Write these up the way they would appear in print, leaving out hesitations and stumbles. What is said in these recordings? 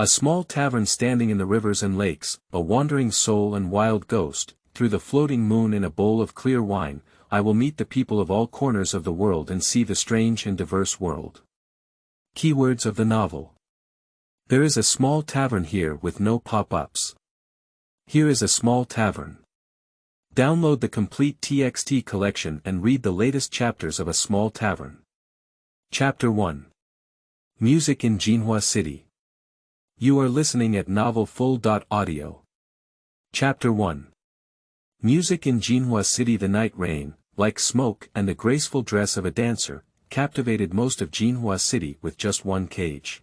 A small tavern standing in the rivers and lakes, a wandering soul and wild ghost, through the floating moon in a bowl of clear wine, I will meet the people of all corners of the world and see the strange and diverse world. Keywords of the novel. There is a small tavern here with no pop-ups. Here is a small tavern. Download the complete TXT collection and read the latest chapters of A Small Tavern. Chapter 1. Music in Jinhua City. You are listening at novelfull.audio. Chapter 1. Music in Jinhua City. The night rain, like smoke and the graceful dress of a dancer, captivated most of Jinhua City with just one cage.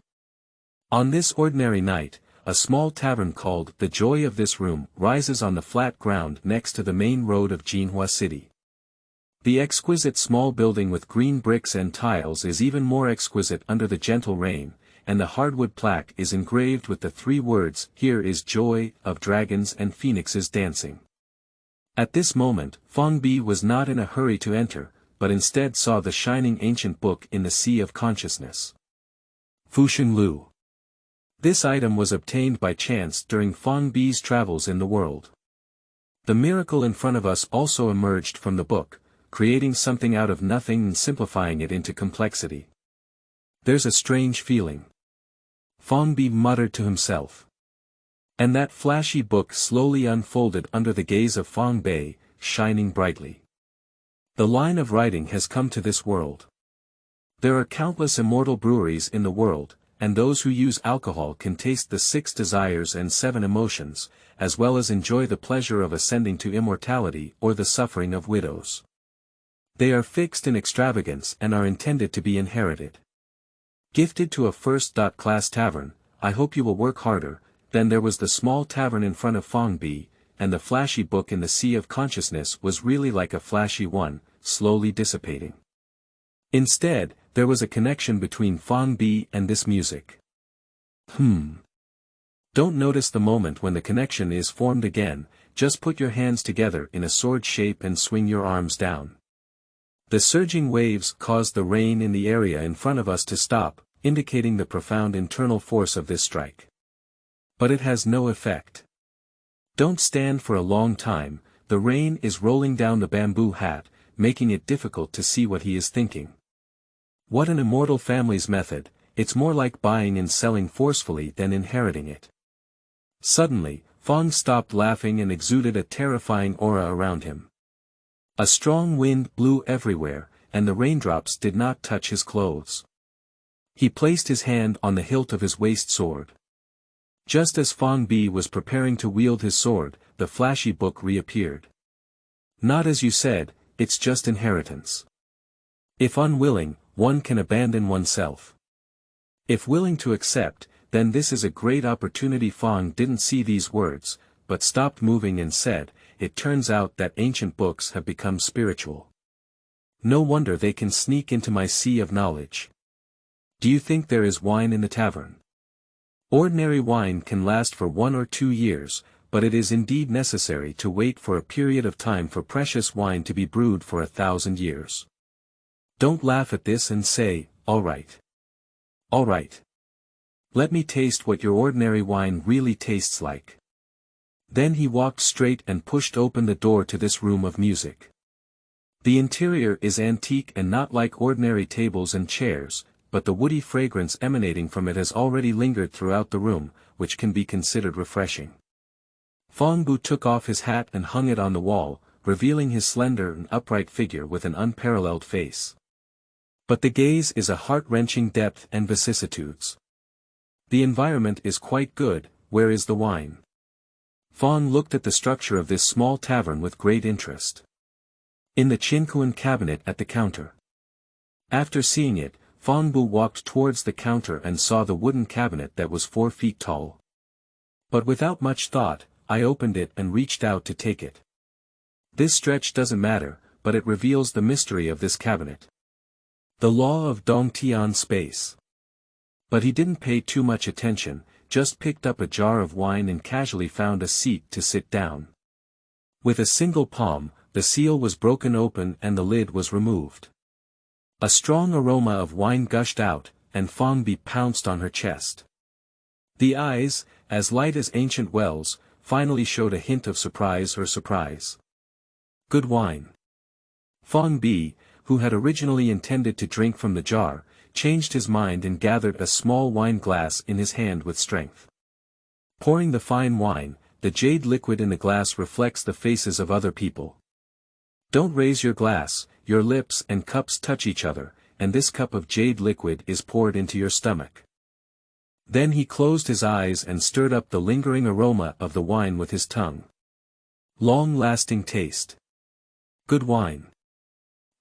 On this ordinary night, a small tavern called The Joy of This Room rises on the flat ground next to the main road of Jinhua City. The exquisite small building with green bricks and tiles is even more exquisite under the gentle rain, and the hardwood plaque is engraved with the 3 words, "Here is joy, of dragons and phoenixes dancing." At this moment, Fang Bi was not in a hurry to enter, but instead saw the shining ancient book in the sea of consciousness. Fusheng Lu. This item was obtained by chance during Fang Bi's travels in the world. The miracle in front of us also emerged from the book, creating something out of nothing and simplifying it into complexity. There's a strange feeling. Fang Bi muttered to himself. And that flashy book slowly unfolded under the gaze of Fang Bei, shining brightly. The line of writing has come to this world. There are countless immortal breweries in the world, and those who use alcohol can taste the 6 desires and 7 emotions, as well as enjoy the pleasure of ascending to immortality or the suffering of widows. They are fixed in extravagance and are intended to be inherited. Gifted to a first-class tavern, I hope you will work harder. Then there was the small tavern in front of Fang Bi, and the flashy book in the sea of consciousness was really like a flashy one, slowly dissipating. Instead, there was a connection between Fang Bi and this music. Don't notice the moment when the connection is formed again, just put your hands together in a sword shape and swing your arms down. The surging waves caused the rain in the area in front of us to stop, indicating the profound internal force of this strike. But it has no effect. Don't stand for a long time, the rain is rolling down the bamboo hat, making it difficult to see what he is thinking. What an immortal family's method, it's more like buying and selling forcefully than inheriting it. Suddenly, Fang stopped laughing and exuded a terrifying aura around him. A strong wind blew everywhere, and the raindrops did not touch his clothes. He placed his hand on the hilt of his waist sword. Just as Fang Bi was preparing to wield his sword, the flashy book reappeared. Not as you said, it's just inheritance. If unwilling, one can abandon oneself. If willing to accept, then this is a great opportunity. Fang didn't see these words, but stopped moving and said, it turns out that ancient books have become spiritual. No wonder they can sneak into my sea of knowledge. Do you think there is wine in the tavern? Ordinary wine can last for 1 or 2 years, but it is indeed necessary to wait for a period of time for precious wine to be brewed for 1,000 years. Don't laugh at this and say, all right. All right. Let me taste what your ordinary wine really tastes like. Then he walked straight and pushed open the door to this room of music. The interior is antique and not like ordinary tables and chairs, but the woody fragrance emanating from it has already lingered throughout the room, which can be considered refreshing. Fang Bu took off his hat and hung it on the wall, revealing his slender and upright figure with an unparalleled face. But the gaze is a heart-wrenching depth and vicissitudes. The environment is quite good, where is the wine? Fang looked at the structure of this small tavern with great interest. In the Qinkuan cabinet at the counter. After seeing it, Fang Bu walked towards the counter and saw the wooden cabinet that was 4 feet tall. But without much thought, I opened it and reached out to take it. This stretch doesn't matter, but it reveals the mystery of this cabinet. The law of Dongtian space. But he didn't pay too much attention, just picked up a jar of wine and casually found a seat to sit down. With a single palm, the seal was broken open and the lid was removed. A strong aroma of wine gushed out, and Fang Bi pounced on her chest. The eyes, as light as ancient wells, finally showed a hint of surprise. Good wine. Fong Bi, who had originally intended to drink from the jar, changed his mind and gathered a small wine glass in his hand with strength. Pouring the fine wine, the jade liquid in the glass reflects the faces of other people. Don't raise your glass, your lips and cups touch each other, and this cup of jade liquid is poured into your stomach. Then he closed his eyes and stirred up the lingering aroma of the wine with his tongue. Long-lasting taste. Good wine.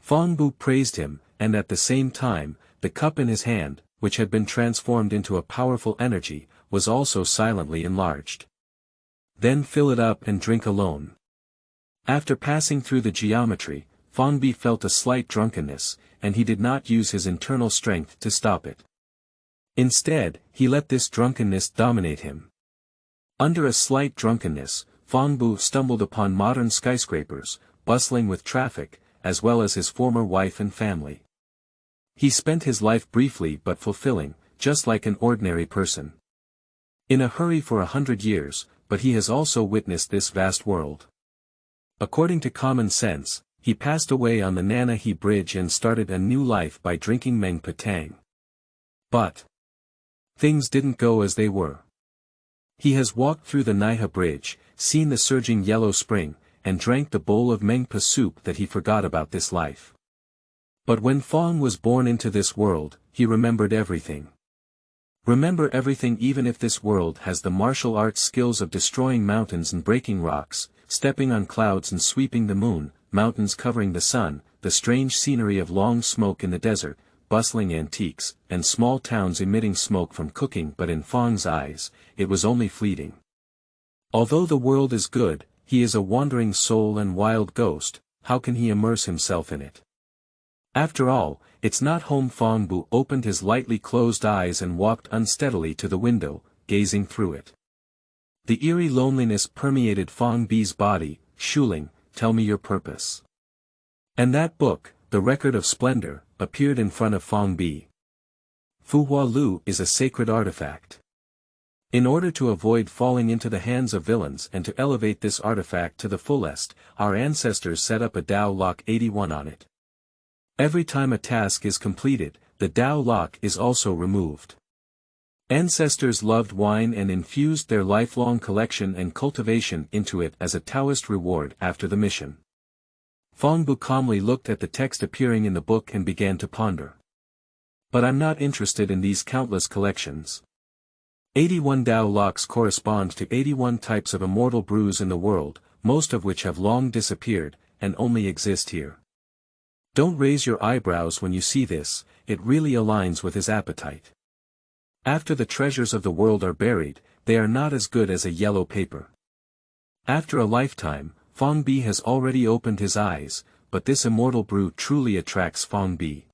Fong Bu praised him, and at the same time, the cup in his hand, which had been transformed into a powerful energy, was also silently enlarged. Then fill it up and drink alone. After passing through the geometry, Fong Bi felt a slight drunkenness, and he did not use his internal strength to stop it. Instead, he let this drunkenness dominate him. Under a slight drunkenness, Fong Bu stumbled upon modern skyscrapers, bustling with traffic, as well as his former wife and family. He spent his life briefly but fulfilling, just like an ordinary person. In a hurry for 100 years, but he has also witnessed this vast world. According to common sense, he passed away on the Nana He Bridge and started a new life by drinking Meng Patang. But things didn't go as they were. He has walked through the Naiha Bridge, seen the surging yellow spring, and drank the bowl of Mengpa soup that he forgot about this life. But when Fong was born into this world, he remembered everything. Remember everything even if this world has the martial arts skills of destroying mountains and breaking rocks, stepping on clouds and sweeping the moon, mountains covering the sun, the strange scenery of long smoke in the desert, bustling antiques, and small towns emitting smoke from cooking, but in Fong's eyes, it was only fleeting. Although the world is good, he is a wandering soul and wild ghost, how can he immerse himself in it? After all, it's not home. Fong Bu opened his lightly closed eyes and walked unsteadily to the window, gazing through it. The eerie loneliness permeated Fong Bi's body. Shuling, tell me your purpose. And that book, The Record of Splendor, appeared in front of Fong Bi. Fu Hua Lu is a sacred artifact. In order to avoid falling into the hands of villains and to elevate this artifact to the fullest, our ancestors set up a Dao lock 81 on it. Every time a task is completed, the Dao lock is also removed. Ancestors loved wine and infused their lifelong collection and cultivation into it as a Taoist reward after the mission. Fong Bu calmly looked at the text appearing in the book and began to ponder. But I'm not interested in these countless collections. 81 Dao locks correspond to 81 types of immortal brews in the world, most of which have long disappeared, and only exist here. Don't raise your eyebrows when you see this, it really aligns with his appetite. After the treasures of the world are buried, they are not as good as a yellow paper. After a lifetime, Fong Bi has already opened his eyes, but this immortal brew truly attracts Fong Bi.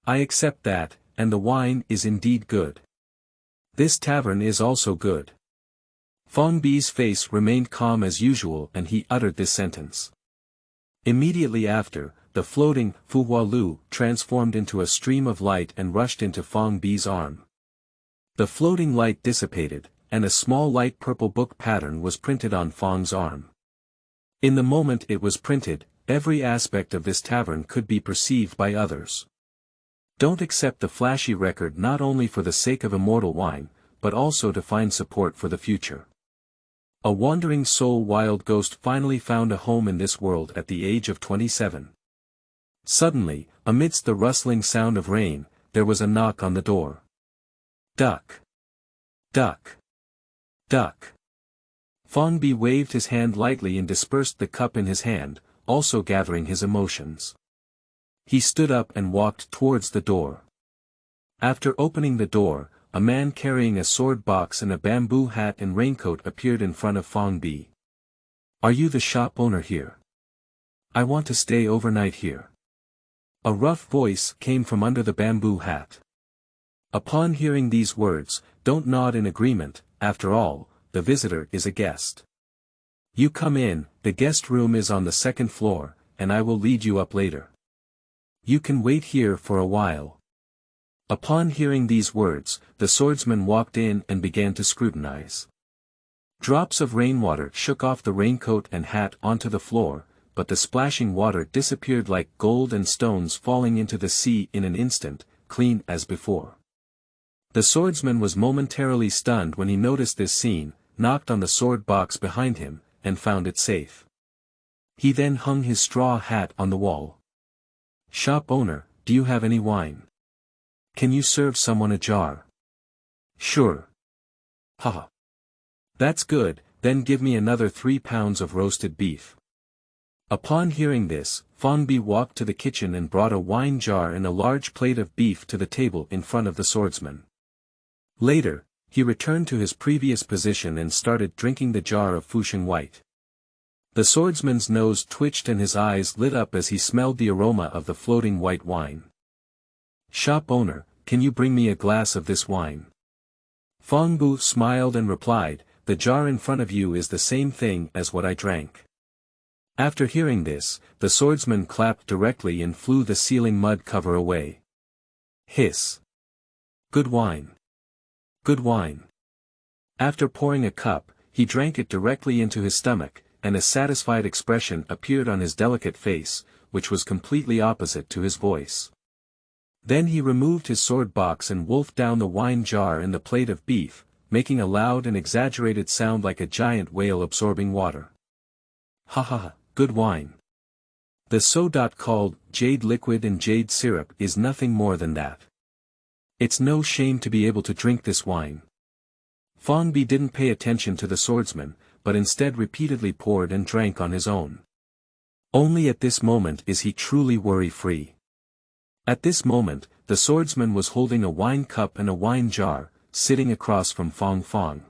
I accept that, and the wine is indeed good. This tavern is also good. Fong Bi's face remained calm as usual and he uttered this sentence. Immediately after, the floating Fu Hua Lu transformed into a stream of light and rushed into Fong Bi's arm. The floating light dissipated, and a small light purple book pattern was printed on Fong's arm. In the moment it was printed, every aspect of this tavern could be perceived by others. Don't accept the flashy record not only for the sake of immortal wine, but also to find support for the future. A wandering soul wild ghost finally found a home in this world at the age of 27. Suddenly, amidst the rustling sound of rain, there was a knock on the door. Duck. Duck. Duck. Fong Bi waved his hand lightly and dispersed the cup in his hand, also gathering his emotions. He stood up and walked towards the door. After opening the door, a man carrying a sword box and a bamboo hat and raincoat appeared in front of Fong Bi. Are you the shop owner here? I want to stay overnight here. A rough voice came from under the bamboo hat. Upon hearing these words, don't nod in agreement, after all, the visitor is a guest. You come in, the guest room is on the second floor, and I will lead you up later. You can wait here for a while. Upon hearing these words, the swordsman walked in and began to scrutinize. Drops of rainwater shook off the raincoat and hat onto the floor, but the splashing water disappeared like gold and stones falling into the sea in an instant, clean as before. The swordsman was momentarily stunned when he noticed this scene, knocked on the sword box behind him, and found it safe. He then hung his straw hat on the wall. "Shop owner, do you have any wine? Can you serve someone a jar?" "Sure." "Haha. That's good, then give me another 3 pounds of roasted beef." Upon hearing this, Fangbi walked to the kitchen and brought a wine jar and a large plate of beef to the table in front of the swordsman. Later, he returned to his previous position and started drinking the jar of Fusheng White. The swordsman's nose twitched and his eyes lit up as he smelled the aroma of the floating white wine. "Shop owner, can you bring me a glass of this wine?" Fangbu smiled and replied, "The jar in front of you is the same thing as what I drank." After hearing this, the swordsman clapped directly and flew the ceiling mud cover away. Hiss. "Good wine. Good wine." After pouring a cup, he drank it directly into his stomach, and a satisfied expression appeared on his delicate face, which was completely opposite to his voice. Then he removed his sword box and wolfed down the wine jar and the plate of beef, making a loud and exaggerated sound like a giant whale absorbing water. "Ha ha ha, good wine. The so-called jade liquid and jade syrup is nothing more than that. It's no shame to be able to drink this wine." Fangbi didn't pay attention to the swordsman, but instead repeatedly poured and drank on his own. Only at this moment is he truly worry-free. At this moment, the swordsman was holding a wine cup and a wine jar, sitting across from Fang Fang.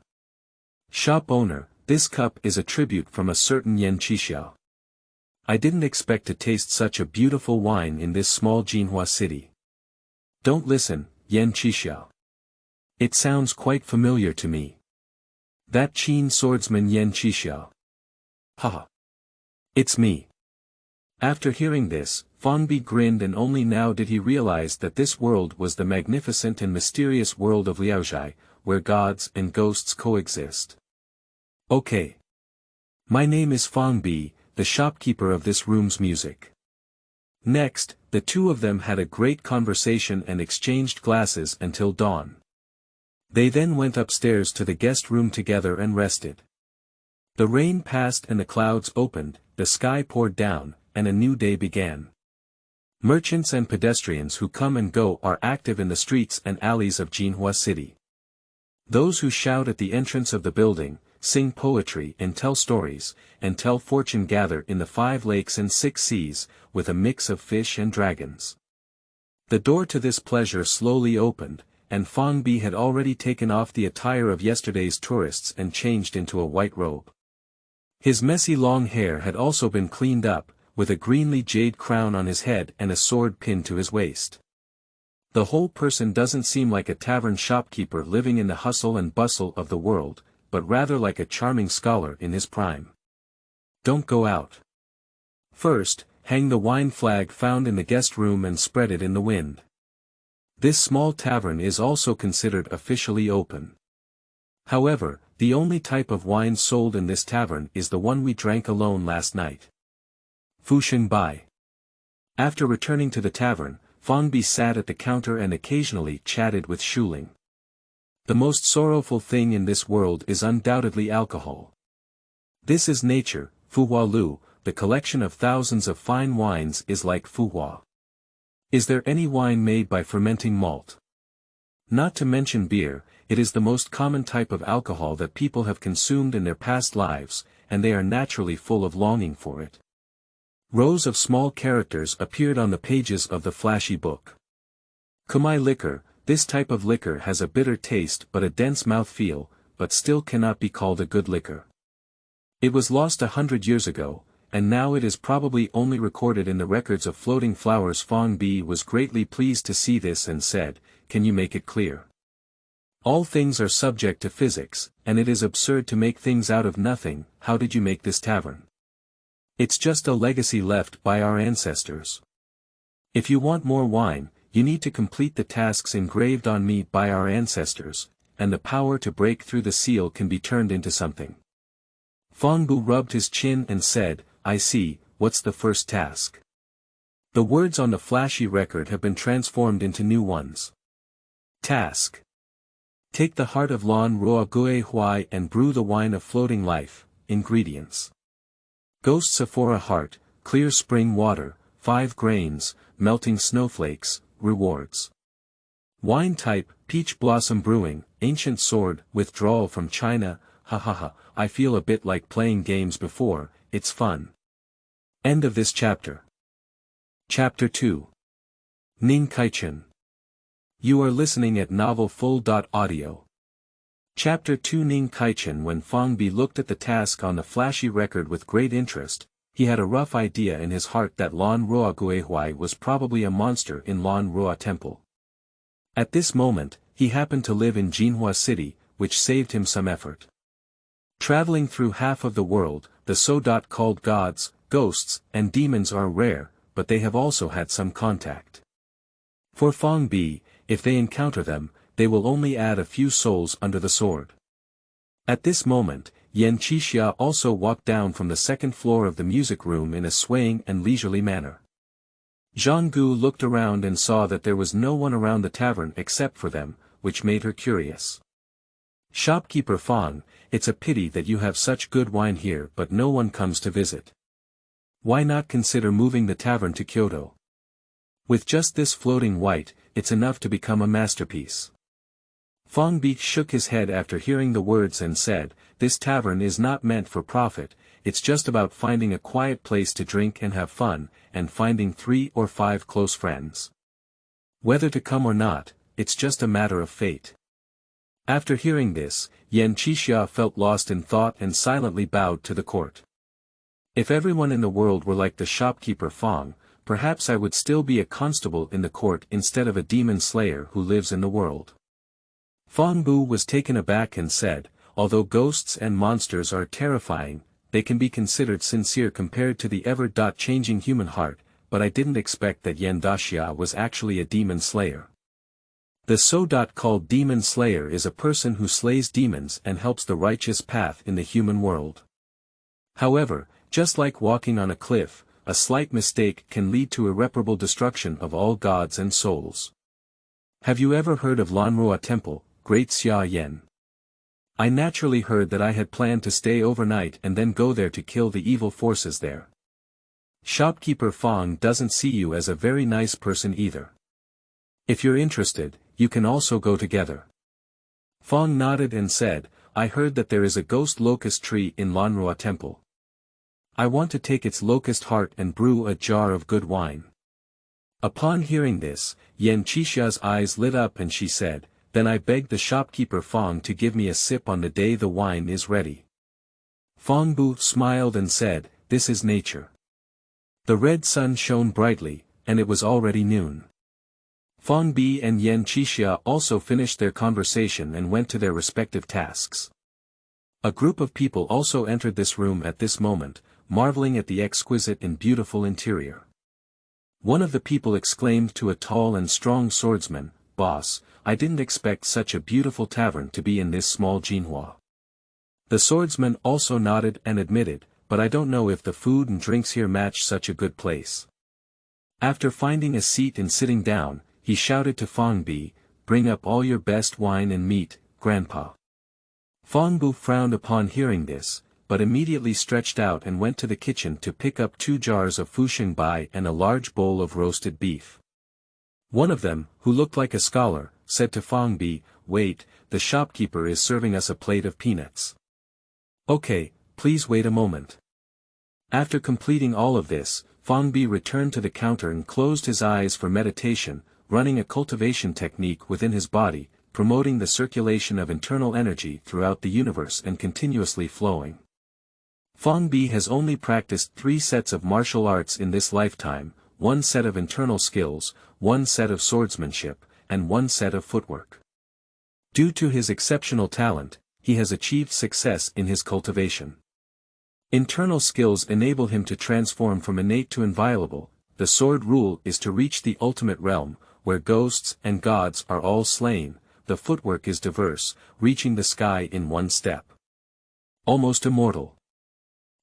"Shop owner, this cup is a tribute from a certain Yan Qixia. I didn't expect to taste such a beautiful wine in this small Jinhua city." "Don't listen, Yan Qixia. It sounds quite familiar to me. That Qin swordsman Yan Qixia. Haha. It's me." After hearing this, Fangbi grinned, and only now did he realize that this world was the magnificent and mysterious world of Liaozhai, where gods and ghosts coexist. "Okay. My name is Fangbi, the shopkeeper of this room's music." Next, the two of them had a great conversation and exchanged glasses until dawn. They then went upstairs to the guest room together and rested. The rain passed and the clouds opened, the sky poured down, and a new day began. Merchants and pedestrians who come and go are active in the streets and alleys of Jinhua City. Those who shout at the entrance of the building, sing poetry and tell stories, and tell fortune gather in the 5 lakes and 6 seas, with a mix of fish and dragons. The door to this pleasure slowly opened, and Fangbi had already taken off the attire of yesterday's tourists and changed into a white robe. His messy long hair had also been cleaned up, with a greenly jade crown on his head and a sword pinned to his waist. The whole person doesn't seem like a tavern shopkeeper living in the hustle and bustle of the world, but rather like a charming scholar in his prime. "Don't go out. First, hang the wine flag found in the guest room and spread it in the wind. This small tavern is also considered officially open. However, the only type of wine sold in this tavern is the one we drank alone last night." Fusheng Bai. After returning to the tavern, Fangbi sat at the counter and occasionally chatted with Shuling. The most sorrowful thing in this world is undoubtedly alcohol. This is nature, Fuhua Lu, the collection of thousands of fine wines is like Fuhua. Is there any wine made by fermenting malt? Not to mention beer, it is the most common type of alcohol that people have consumed in their past lives, and they are naturally full of longing for it. Rows of small characters appeared on the pages of the flashy book. Kumai liquor, this type of liquor has a bitter taste but a dense mouthfeel, but still cannot be called a good liquor. It was lost 100 years ago, and now it is probably only recorded in the records of floating flowers. Fangbi was greatly pleased to see this and said, "Can you make it clear? All things are subject to physics, and it is absurd to make things out of nothing. How did you make this tavern? It's just a legacy left by our ancestors. If you want more wine, you need to complete the tasks engraved on me by our ancestors, and the power to break through the seal can be turned into something. Fang Bu rubbed his chin and said, I see, what's the first task? The words on the flashy record have been transformed into new ones. Task. Take the heart of Lanruo Huai and brew the wine of floating life. Ingredients. Ghost Sephora heart, clear spring water, 5 grains, melting snowflakes. Rewards. Wine type, peach blossom brewing, ancient sword, withdrawal from China. Hahaha, I feel a bit like playing games before, it's fun. End of this chapter. Chapter 2. Ning Caichen. You are listening at novelfull.audio. Chapter 2. Ning Caichen. When Fang Bi looked at the task on the flashy record with great interest, he had a rough idea in his heart that Lanruo Guihui was probably a monster in Lanruo Temple. At this moment, he happened to live in Jinhua City, which saved him some effort. Traveling through half of the world, the so-called gods, ghosts, and demons are rare, but they have also had some contact. For Fang Bi, if they encounter them, they will only add a few souls under the sword. At this moment, Yan Qixia also walked down from the second floor of the music room in a swaying and leisurely manner. Zhang Gu looked around and saw that there was no one around the tavern except for them, which made her curious. Shopkeeper Fang, it's a pity that you have such good wine here but no one comes to visit. Why not consider moving the tavern to Kyoto? With just this floating white, it's enough to become a masterpiece. Fang Bi shook his head after hearing the words and said, this tavern is not meant for profit, it's just about finding a quiet place to drink and have fun, and finding 3 or 5 close friends. Whether to come or not, it's just a matter of fate. After hearing this, Yan Qixia felt lost in thought and silently bowed to the court. If everyone in the world were like the shopkeeper Fang, perhaps I would still be a constable in the court instead of a demon slayer who lives in the world. Fang Bu was taken aback and said, although ghosts and monsters are terrifying, they can be considered sincere compared to the ever-changing human heart, but I didn't expect that Yan Daxia was actually a demon slayer. The so-called demon slayer is a person who slays demons and helps the righteous path in the human world. However, just like walking on a cliff, a slight mistake can lead to irreparable destruction of all gods and souls. Have you ever heard of Lanruo Temple, Great Xia Yan? I naturally heard that I had planned to stay overnight and then go there to kill the evil forces there. Shopkeeper Fang doesn't see you as a very nice person either. If you're interested, you can also go together. Fang nodded and said, I heard that there is a ghost locust tree in Lanruo Temple. I want to take its locust heart and brew a jar of good wine. Upon hearing this, Yan Qixia's eyes lit up and she said, then I beg the shopkeeper Fang to give me a sip on the day the wine is ready. Fang Bu smiled and said, this is nature. The red sun shone brightly, and it was already noon. Fang Bi and Yan Qixia also finished their conversation and went to their respective tasks. A group of people also entered this room at this moment, marveling at the exquisite and beautiful interior. One of the people exclaimed to a tall and strong swordsman, Boss, I didn't expect such a beautiful tavern to be in this small Jinhua. The swordsman also nodded and admitted, but I don't know if the food and drinks here match such a good place. After finding a seat and sitting down, he shouted to Fang Bi, bring up all your best wine and meat, Grandpa. Fang Bu frowned upon hearing this, but immediately stretched out and went to the kitchen to pick up 2 jars of Fusheng Bai and a large bowl of roasted beef. One of them, who looked like a scholar, said to Fang Bi, wait, the shopkeeper is serving us a plate of peanuts. Okay, please wait a moment. After completing all of this, Fang Bi returned to the counter and closed his eyes for meditation, running a cultivation technique within his body, promoting the circulation of internal energy throughout the universe and continuously flowing. Fang Bi has only practiced 3 sets of martial arts in this lifetime, 1 set of internal skills, 1 set of swordsmanship, and 1 set of footwork. Due to his exceptional talent, he has achieved success in his cultivation. Internal skills enable him to transform from innate to inviolable. The sword rule is to reach the ultimate realm, where ghosts and gods are all slain, the footwork is diverse, reaching the sky in one step. Almost immortal.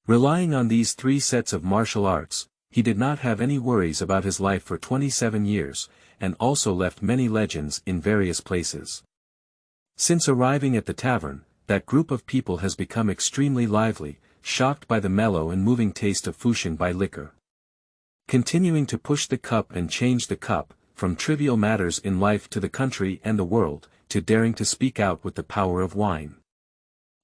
Relying on these 3 sets of martial arts, he did not have any worries about his life for 27 years, and also left many legends in various places. Since arriving at the tavern, that group of people has become extremely lively, shocked by the mellow and moving taste of Fuxian by liquor. Continuing to push the cup and change the cup, from trivial matters in life to the country and the world, to daring to speak out with the power of wine.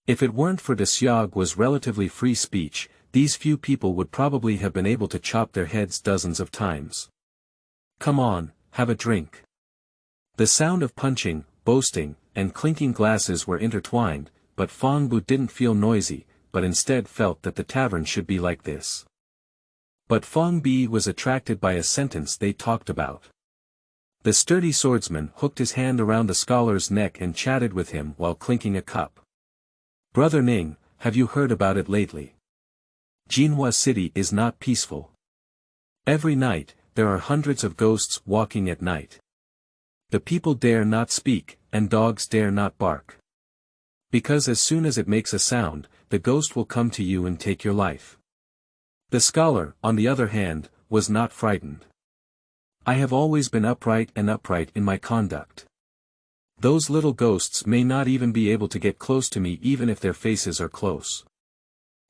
If it weren't for the Xiag was relatively free speech, these few people would probably have been able to chop their heads dozens of times. Come on, have a drink. The sound of punching, boasting, and clinking glasses were intertwined, but Fang Bu didn't feel noisy, but instead felt that the tavern should be like this. But Fang Bi was attracted by a sentence they talked about. The sturdy swordsman hooked his hand around the scholar's neck and chatted with him while clinking a cup. Brother Ning, have you heard about it lately? Jinhua city is not peaceful. Every night, there are hundreds of ghosts walking at night. The people dare not speak, and dogs dare not bark. Because as soon as it makes a sound, the ghost will come to you and take your life. The scholar, on the other hand, was not frightened. I have always been upright in my conduct. Those little ghosts may not even be able to get close to me even if their faces are close.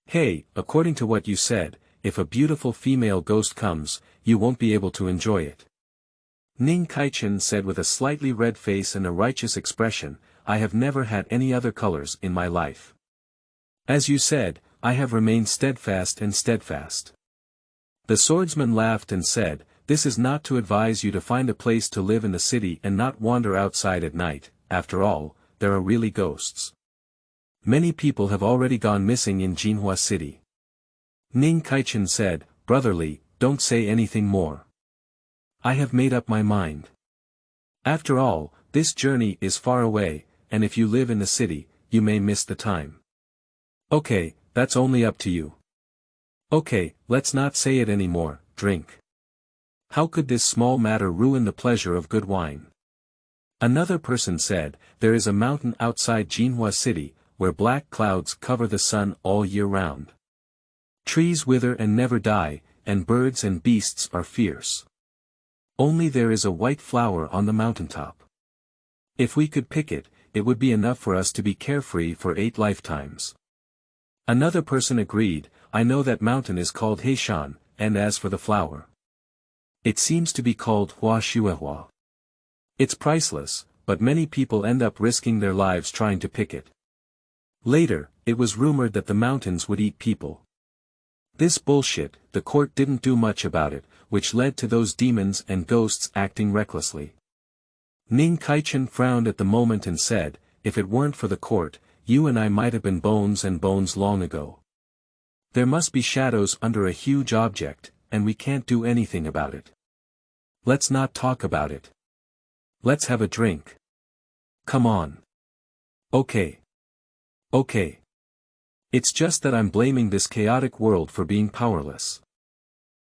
Hey, according to what you said, if a beautiful female ghost comes, you won't be able to enjoy it. Ning Caichen said with a slightly red face and a righteous expression, I have never had any other colors in my life. As you said, I have remained steadfast. The swordsman laughed and said, this is not to advise you to find a place to live in the city and not wander outside at night, after all, there are really ghosts. Many people have already gone missing in Jinhua city. Ning Caichen said, brotherly, don't say anything more. I have made up my mind. After all, this journey is far away, and if you live in the city, you may miss the time. Okay, that's only up to you. Okay, let's not say it anymore, drink. How could this small matter ruin the pleasure of good wine? Another person said, there is a mountain outside Jinhua city, where black clouds cover the sun all year round. Trees wither and never die, and birds and beasts are fierce. Only there is a white flower on the mountaintop. If we could pick it, it would be enough for us to be carefree for 8 lifetimes. Another person agreed, I know that mountain is called Heishan, and as for the flower, it seems to be called Huailin. It's priceless, but many people end up risking their lives trying to pick it. Later, it was rumored that the mountains would eat people. This bullshit, the court didn't do much about it, which led to those demons and ghosts acting recklessly. Ning Caichen frowned at the moment and said, if it weren't for the court, you and I might have been bones and bones long ago. There must be shadows under a huge object, and we can't do anything about it. Let's not talk about it. Let's have a drink. Come on. Okay. Okay. It's just that I'm blaming this chaotic world for being powerless.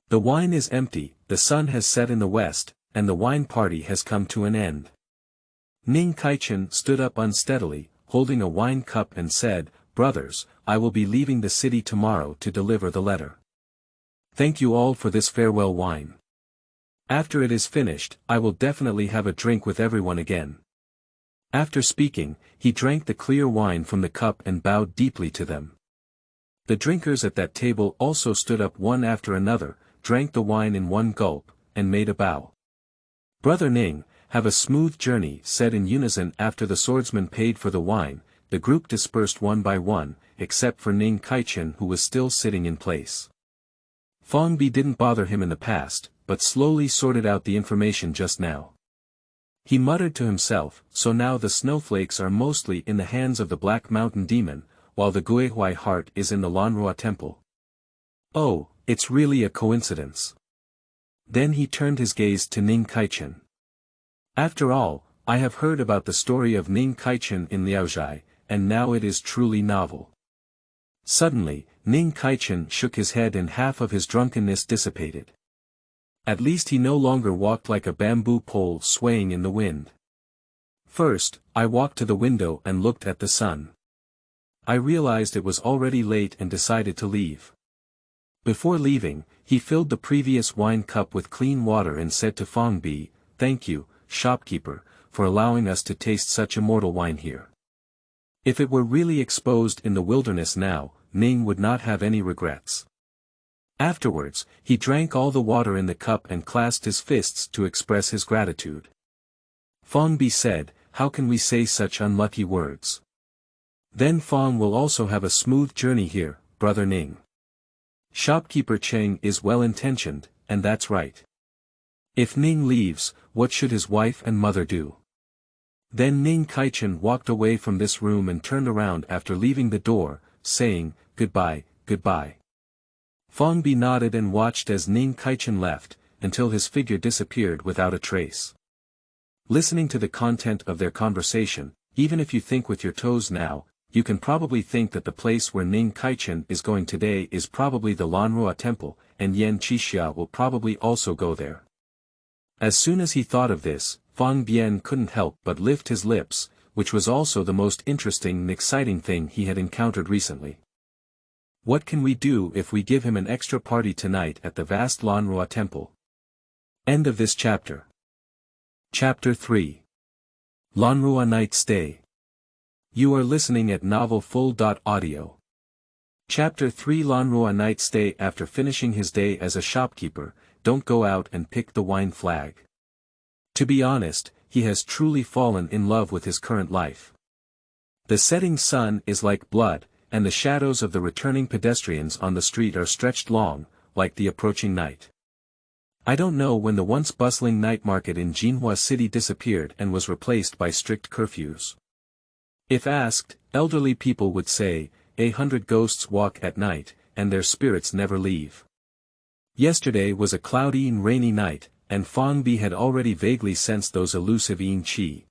The wine is empty, the sun has set in the west, and the wine party has come to an end. Ning Caichen stood up unsteadily, holding a wine cup and said, brothers, I will be leaving the city tomorrow to deliver the letter. Thank you all for this farewell wine. After it is finished, I will definitely have a drink with everyone again. After speaking, he drank the clear wine from the cup and bowed deeply to them. The drinkers at that table also stood up one after another, drank the wine in one gulp, and made a bow. Brother Ning, have a smooth journey, said in unison after the swordsman paid for the wine. The group dispersed one by one, except for Ning Caichen who was still sitting in place. Fang Bi didn't bother him in the past, but slowly sorted out the information just now. He muttered to himself, so now the snowflakes are mostly in the hands of the Black Mountain Demon, while the Guihui heart is in the Lanruo temple. Oh, it's really a coincidence. Then he turned his gaze to Ning Caichen. After all, I have heard about the story of Ning Caichen in Liaozhai, and now it is truly novel. Suddenly, Ning Caichen shook his head and half of his drunkenness dissipated. At least he no longer walked like a bamboo pole swaying in the wind. First, I walked to the window and looked at the sun. I realized it was already late and decided to leave. Before leaving, he filled the previous wine cup with clean water and said to Fang Bi, "Thank you, shopkeeper, for allowing us to taste such immortal wine here." If it were really exposed in the wilderness now, Ning would not have any regrets. Afterwards, he drank all the water in the cup and clasped his fists to express his gratitude. Fang Bi said, "How can we say such unlucky words? Then Fang will also have a smooth journey here, brother Ning." Shopkeeper Cheng is well-intentioned, and that's right. If Ning leaves, what should his wife and mother do? Then Ning Caichen walked away from this room and turned around after leaving the door, saying, "Goodbye, goodbye." Fang Bi nodded and watched as Ning Caichen left, until his figure disappeared without a trace. Listening to the content of their conversation, even if you think with your toes now, you can probably think that the place where Ning Caichen is going today is probably the Lanruo temple, and Yan Qixia will probably also go there. As soon as he thought of this, Fang Bian couldn't help but lift his lips, which was also the most interesting and exciting thing he had encountered recently. What can we do if we give him an extra party tonight at the vast Lanruo temple? End of this chapter. Chapter 3. Lanruo Night Stay. You are listening at novelfull.audio. Chapter 3. Lanruo Night Stay. After finishing his day as a shopkeeper, don't go out and pick the wine flag. To be honest, he has truly fallen in love with his current life. The setting sun is like blood, and the shadows of the returning pedestrians on the street are stretched long, like the approaching night. I don't know when the once bustling night market in Jinhua city disappeared and was replaced by strict curfews. If asked, elderly people would say, 100 ghosts walk at night, and their spirits never leave. Yesterday was a cloudy and rainy night, and Fang Bi had already vaguely sensed those elusive yin qi.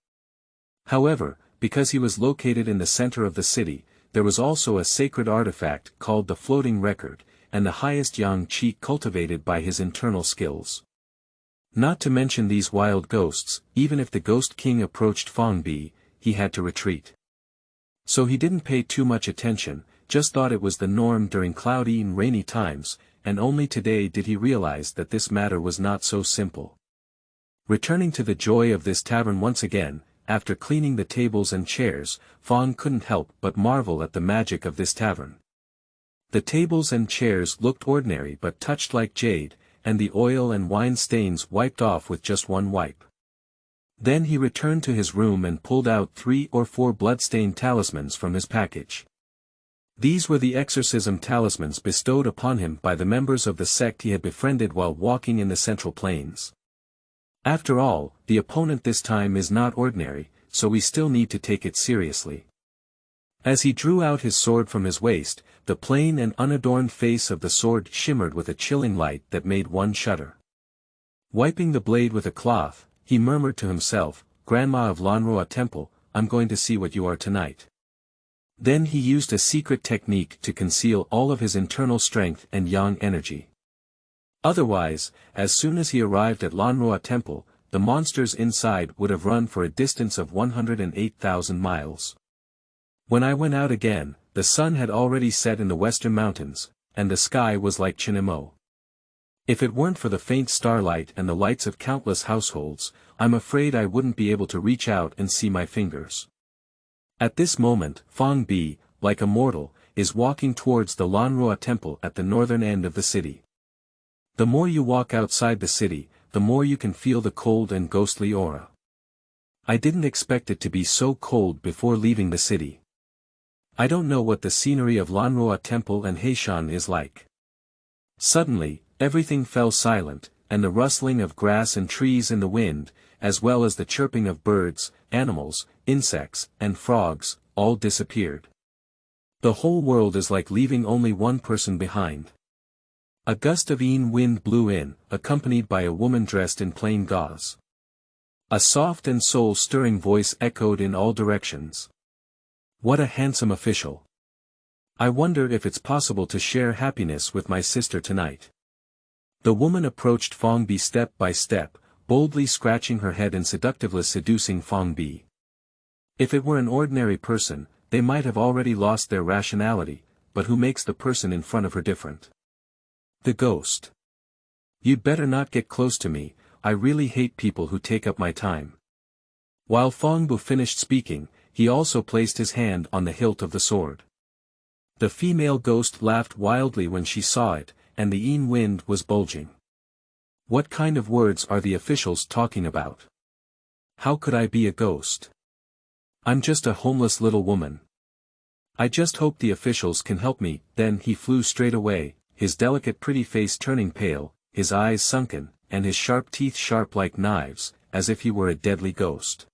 However, because he was located in the center of the city, there was also a sacred artifact called the floating record, and the highest yang qi cultivated by his internal skills. Not to mention these wild ghosts, even if the Ghost King approached Fang Bi, he had to retreat. So he didn't pay too much attention, just thought it was the norm during cloudy and rainy times, and only today did he realize that this matter was not so simple. Returning to the joy of this tavern once again, after cleaning the tables and chairs, Fang couldn't help but marvel at the magic of this tavern. The tables and chairs looked ordinary but touched like jade, and the oil and wine stains wiped off with just one wipe. Then he returned to his room and pulled out 3 or 4 blood-stained talismans from his package. These were the exorcism talismans bestowed upon him by the members of the sect he had befriended while walking in the Central Plains. After all, the opponent this time is not ordinary, so we still need to take it seriously. As he drew out his sword from his waist, the plain and unadorned face of the sword shimmered with a chilling light that made one shudder. Wiping the blade with a cloth, he murmured to himself, "Grandma of Lanruo Temple, I'm going to see what you are tonight." Then he used a secret technique to conceal all of his internal strength and yang energy. Otherwise, as soon as he arrived at Lanruo Temple, the monsters inside would have run for a distance of 108,000 miles. When I went out again, the sun had already set in the western mountains, and the sky was like Chinamo. If it weren't for the faint starlight and the lights of countless households, I'm afraid I wouldn't be able to reach out and see my fingers. At this moment, Fang Bi, like a mortal, is walking towards the Lanruo Temple at the northern end of the city. The more you walk outside the city, the more you can feel the cold and ghostly aura. I didn't expect it to be so cold before leaving the city. I don't know what the scenery of Lanruo Temple and Heishan is like. Suddenly, everything fell silent, and the rustling of grass and trees in the wind, as well as the chirping of birds, animals, insects, and frogs, all disappeared. The whole world is like leaving only one person behind. A gust of yin wind blew in, accompanied by a woman dressed in plain gauze. A soft and soul-stirring voice echoed in all directions. "What a handsome official! I wonder if it's possible to share happiness with my sister tonight." The woman approached Fong Bi step by step, boldly scratching her head and seductively seducing Fong Bi. If it were an ordinary person, they might have already lost their rationality, but who makes the person in front of her different? The ghost. You'd better not get close to me, I really hate people who take up my time. While Fong Bu finished speaking, he also placed his hand on the hilt of the sword. The female ghost laughed wildly when she saw it, and the yin wind was bulging. What kind of words are the officials talking about? How could I be a ghost? I'm just a homeless little woman. I just hope the officials can help me. Then he flew straight away, his delicate pretty face turning pale, his eyes sunken, and his sharp teeth sharp like knives, as if he were a deadly ghost.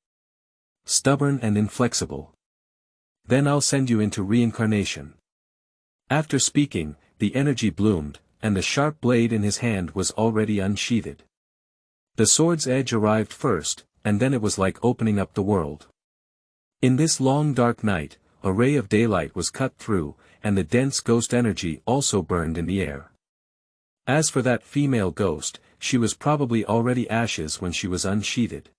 Stubborn and inflexible. Then I'll send you into reincarnation. After speaking, the energy bloomed, and the sharp blade in his hand was already unsheathed. The sword's edge arrived first, and then it was like opening up the world. In this long dark night, a ray of daylight was cut through, and the dense ghost energy also burned in the air. As for that female ghost, she was probably already ashes when she was unsheathed.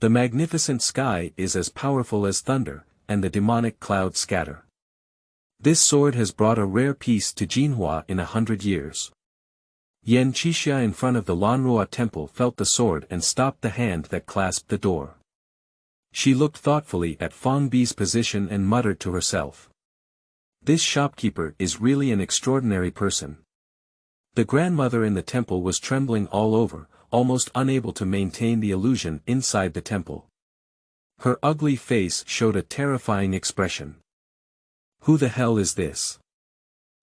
The magnificent sky is as powerful as thunder, and the demonic clouds scatter. This sword has brought a rare peace to Jinhua in 100 years. Yan Qixia in front of the Lanruo temple felt the sword and stopped the hand that clasped the door. She looked thoughtfully at Fong Bi's position and muttered to herself. This shopkeeper is really an extraordinary person. The grandmother in the temple was trembling all over, almost unable to maintain the illusion inside the temple. Her ugly face showed a terrifying expression. Who the hell is this?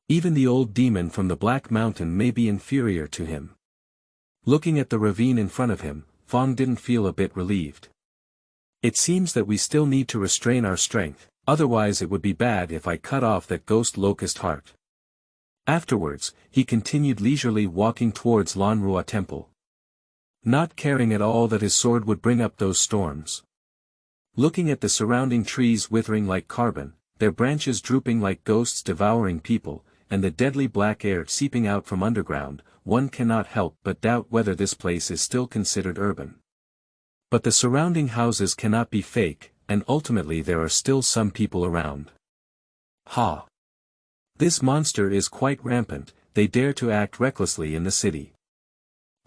Even the old demon from the Black Mountain may be inferior to him. Looking at the ravine in front of him, Fong didn't feel a bit relieved. It seems that we still need to restrain our strength, otherwise it would be bad if I cut off that ghost locust heart. Afterwards, he continued leisurely walking towards Lanruo temple. Not caring at all that his sword would bring up those storms. Looking at the surrounding trees withering like carbon, their branches drooping like ghosts devouring people, and the deadly black air seeping out from underground, one cannot help but doubt whether this place is still considered urban. But the surrounding houses cannot be fake, and ultimately there are still some people around. Ha! This monster is quite rampant, they dare to act recklessly in the city.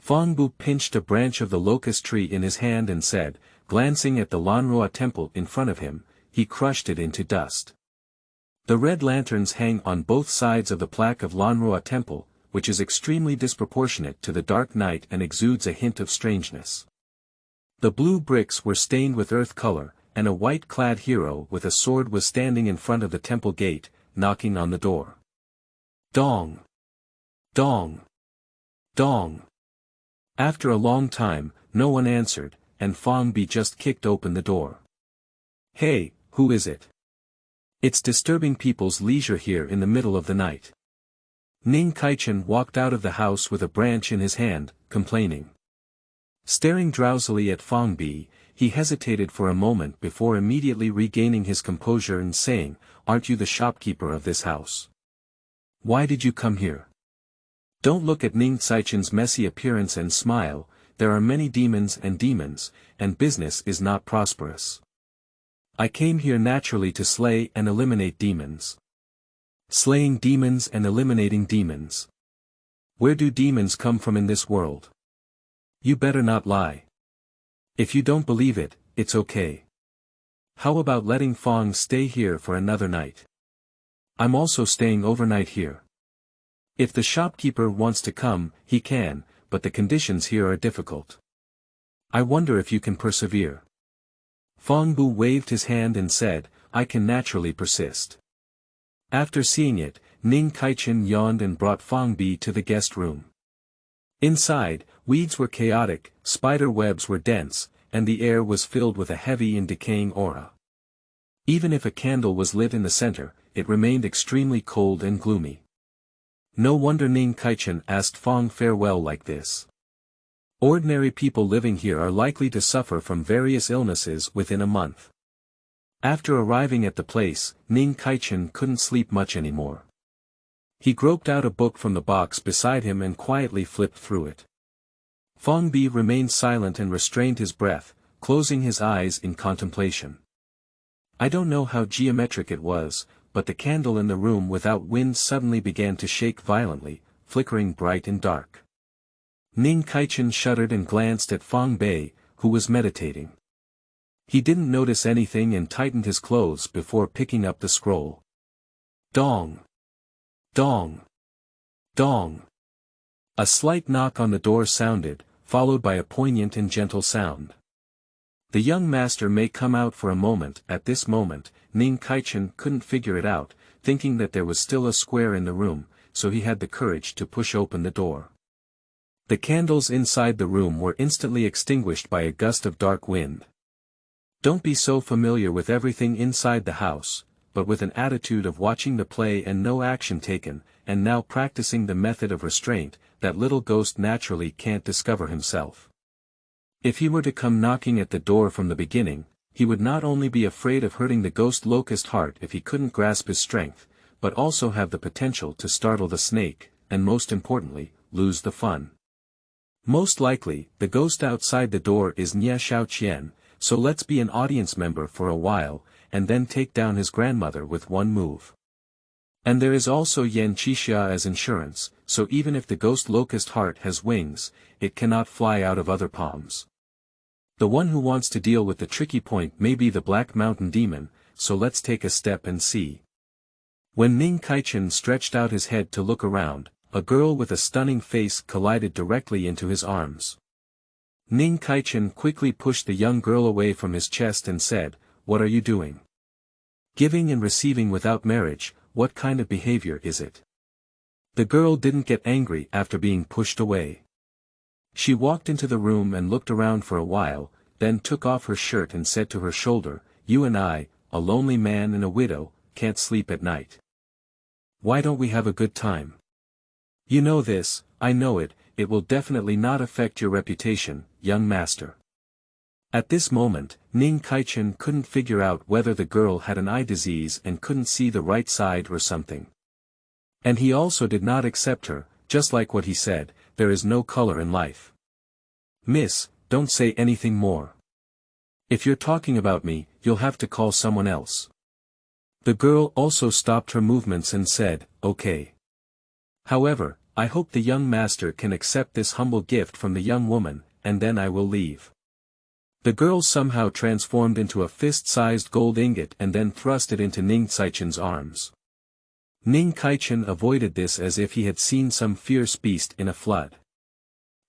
Fong Bu pinched a branch of the locust tree in his hand and said, glancing at the Lanruo temple in front of him, he crushed it into dust. The red lanterns hang on both sides of the plaque of Lanruo temple, which is extremely disproportionate to the dark night and exudes a hint of strangeness. The blue bricks were stained with earth color, and a white-clad hero with a sword was standing in front of the temple gate, knocking on the door. Dong! Dong! Dong! After a long time, no one answered, and Fong Bi just kicked open the door. Hey, who is it? It's disturbing people's leisure here in the middle of the night. Ning Caichen walked out of the house with a branch in his hand, complaining. Staring drowsily at Fong Bi, he hesitated for a moment before immediately regaining his composure and saying, aren't you the shopkeeper of this house? Why did you come here? Don't look at Ning Caichen's messy appearance and smile, there are many demons, and business is not prosperous. I came here naturally to slay and eliminate demons. Slaying demons and eliminating demons. Where do demons come from in this world? You better not lie. If you don't believe it, it's okay. How about letting Fong stay here for another night? I'm also staying overnight here. If the shopkeeper wants to come, he can, but the conditions here are difficult. I wonder if you can persevere. Fong Bu waved his hand and said, I can naturally persist. After seeing it, Ning Caichen yawned and brought Fong Bi to the guest room. Inside, weeds were chaotic, spider webs were dense, and the air was filled with a heavy and decaying aura. Even if a candle was lit in the center, it remained extremely cold and gloomy. No wonder Ning Caichen asked Fong farewell like this. Ordinary people living here are likely to suffer from various illnesses within a month. After arriving at the place, Ning Caichen couldn't sleep much anymore. He groped out a book from the box beside him and quietly flipped through it. Fong Bi remained silent and restrained his breath, closing his eyes in contemplation. I don't know how geometric it was, but the candle in the room without wind suddenly began to shake violently, flickering bright and dark. Ning Caichen shuddered and glanced at Fong Bei, who was meditating. He didn't notice anything and tightened his clothes before picking up the scroll. Dong! Dong! Dong! A slight knock on the door sounded, followed by a poignant and gentle sound. The young master may come out for a moment. At this moment, Ning Caichen couldn't figure it out, thinking that there was still a square in the room, so he had the courage to push open the door. The candles inside the room were instantly extinguished by a gust of dark wind. Don't be so familiar with everything inside the house, but with an attitude of watching the play and no action taken, and now practicing the method of restraint, that little ghost naturally can't discover himself. If he were to come knocking at the door from the beginning, he would not only be afraid of hurting the ghost locust heart if he couldn't grasp his strength, but also have the potential to startle the snake, and most importantly, lose the fun. Most likely, the ghost outside the door is Nye Xiaoqian, so let's be an audience member for a while, and then take down his grandmother with one move. And there is also Yan Qixia as insurance, so even if the ghost locust heart has wings, it cannot fly out of other palms. The one who wants to deal with the tricky point may be the Black Mountain Demon, so let's take a step and see. When Ning Caichen stretched out his head to look around, a girl with a stunning face collided directly into his arms. Ning Caichen quickly pushed the young girl away from his chest and said, "What are you doing? Giving and receiving without marriage, what kind of behavior is it?" The girl didn't get angry after being pushed away. She walked into the room and looked around for a while, then took off her shirt and said to her shoulder, "You and I, a lonely man and a widow, can't sleep at night. Why don't we have a good time? You know this, I know it will definitely not affect your reputation, young master." At this moment, Ning Caichen couldn't figure out whether the girl had an eye disease and couldn't see the right side or something. And he also did not accept her, just like what he said, there is no color in life. "Miss, don't say anything more. If you're talking about me, you'll have to call someone else." The girl also stopped her movements and said, "Okay. However, I hope the young master can accept this humble gift from the young woman, and then I will leave." The girl somehow transformed into a fist-sized gold ingot and then thrust it into Ning Caichen's arms. Ning Caichen avoided this as if he had seen some fierce beast in a flood.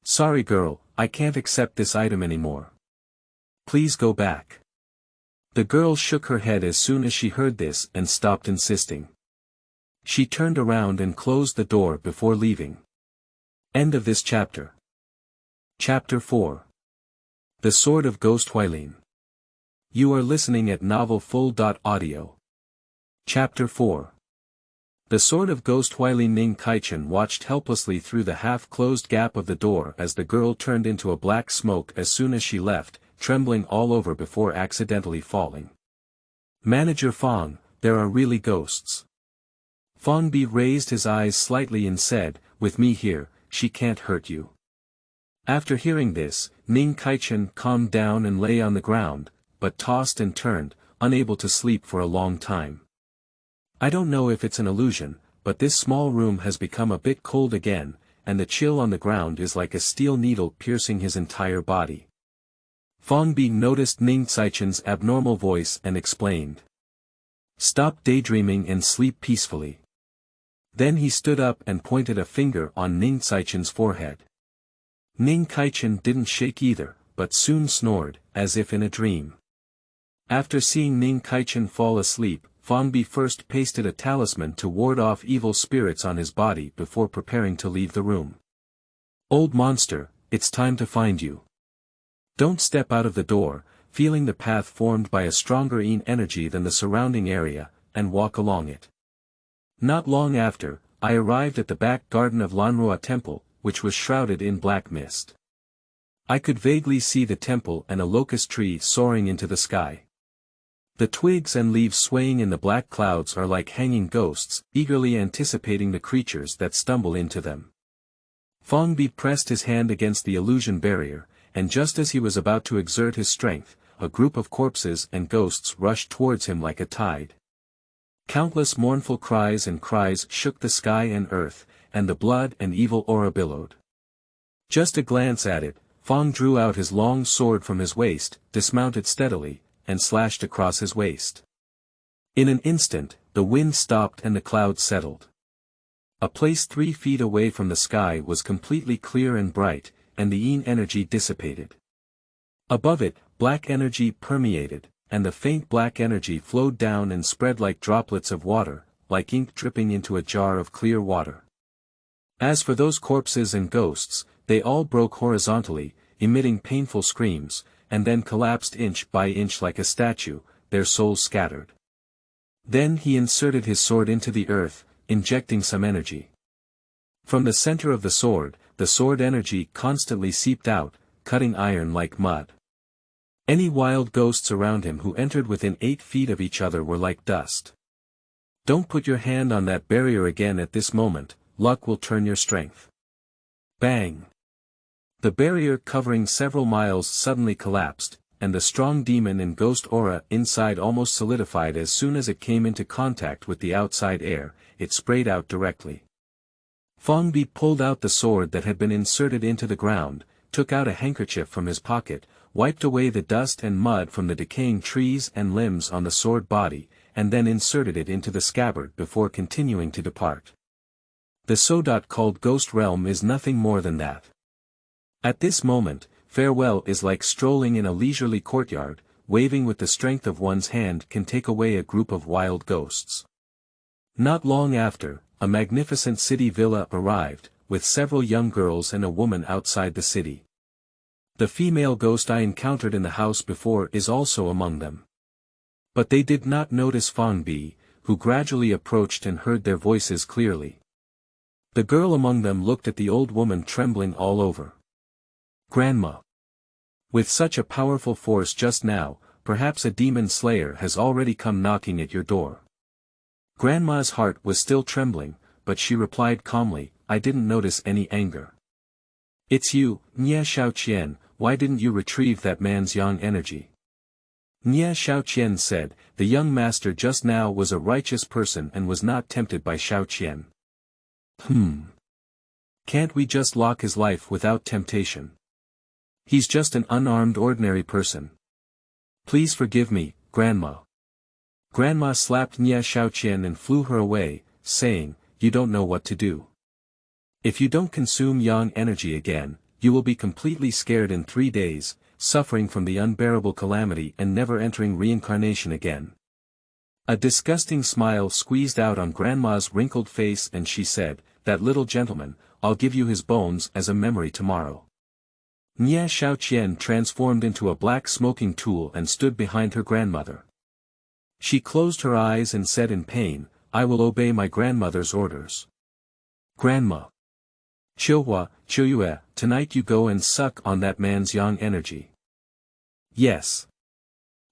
"Sorry girl, I can't accept this item anymore. Please go back." The girl shook her head as soon as she heard this and stopped insisting. She turned around and closed the door before leaving. End of this chapter. Chapter 4. The Sword of Ghost Huailin. You are listening at novelfull.audio. Chapter 4. The Sword of Ghost Huailin. Ning Caichen watched helplessly through the half-closed gap of the door as the girl turned into a black smoke as soon as she left, trembling all over before accidentally falling. "Manager Fong, there are really ghosts." Fong Bi raised his eyes slightly and said, "With me here, she can't hurt you." After hearing this, Ning Caichen calmed down and lay on the ground, but tossed and turned, unable to sleep for a long time. I don't know if it's an illusion, but this small room has become a bit cold again, and the chill on the ground is like a steel needle piercing his entire body. Fong Bi noticed Ning Caichen's abnormal voice and explained. "Stop daydreaming and sleep peacefully." Then he stood up and pointed a finger on Ning Caichen's forehead. Ning Caichen didn't shake either, but soon snored, as if in a dream. After seeing Ning Caichen fall asleep, Fong Bi first pasted a talisman to ward off evil spirits on his body before preparing to leave the room. "Old monster, it's time to find you. Don't step out of the door, feeling the path formed by a stronger yin energy than the surrounding area, and walk along it." Not long after, I arrived at the back garden of Lanruo Temple, which was shrouded in black mist. I could vaguely see the temple and a locust tree soaring into the sky. The twigs and leaves swaying in the black clouds are like hanging ghosts, eagerly anticipating the creatures that stumble into them. Fong Bi pressed his hand against the illusion barrier, and just as he was about to exert his strength, a group of corpses and ghosts rushed towards him like a tide. Countless mournful cries and cries shook the sky and earth, and the blood and evil aura billowed. Just a glance at it, Fong drew out his long sword from his waist, dismounted steadily, and slashed across his waist. In an instant, the wind stopped and the clouds settled. A place 3 feet away from the sky was completely clear and bright, and the yin energy dissipated. Above it, black energy permeated, and the faint black energy flowed down and spread like droplets of water, like ink dripping into a jar of clear water. As for those corpses and ghosts, they all broke horizontally, emitting painful screams, and then collapsed inch by inch like a statue, their souls scattered. Then he inserted his sword into the earth, injecting some energy. From the center of the sword energy constantly seeped out, cutting iron like mud. Any wild ghosts around him who entered within 8 feet of each other were like dust. Don't put your hand on that barrier again at this moment, luck will turn your strength. Bang! The barrier covering several miles suddenly collapsed, and the strong demon and ghost aura inside almost solidified as soon as it came into contact with the outside air, it sprayed out directly. Fong Bi pulled out the sword that had been inserted into the ground, took out a handkerchief from his pocket, wiped away the dust and mud from the decaying trees and limbs on the sword body, and then inserted it into the scabbard before continuing to depart. The so-called ghost realm is nothing more than that. At this moment, farewell is like strolling in a leisurely courtyard, waving with the strength of one's hand can take away a group of wild ghosts. Not long after, a magnificent city villa arrived, with several young girls and a woman outside the city. The female ghost I encountered in the house before is also among them. But they did not notice Fong Bi, who gradually approached and heard their voices clearly. The girl among them looked at the old woman trembling all over. Grandma. With such a powerful force just now, perhaps a demon slayer has already come knocking at your door. Grandma's heart was still trembling, but she replied calmly, I didn't notice any anger. It's you, Nia Shaoqian, why didn't you retrieve that man's yang energy? Nia Shaoqian said, the young master just now was a righteous person and was not tempted by Shaoqian. Can't we just lock his life without temptation? He's just an unarmed ordinary person. Please forgive me, Grandma. Grandma slapped Nia Shaoqian and flew her away, saying, you don't know what to do. If you don't consume yang energy again, you will be completely scared in 3 days, suffering from the unbearable calamity and never entering reincarnation again. A disgusting smile squeezed out on Grandma's wrinkled face and she said, that little gentleman, I'll give you his bones as a memory tomorrow. Nia Shaoqian transformed into a black smoking tool and stood behind her grandmother. She closed her eyes and said in pain, I will obey my grandmother's orders. Grandma. Jinhua, Jinhua, tonight you go and suck on that man's yang energy. Yes.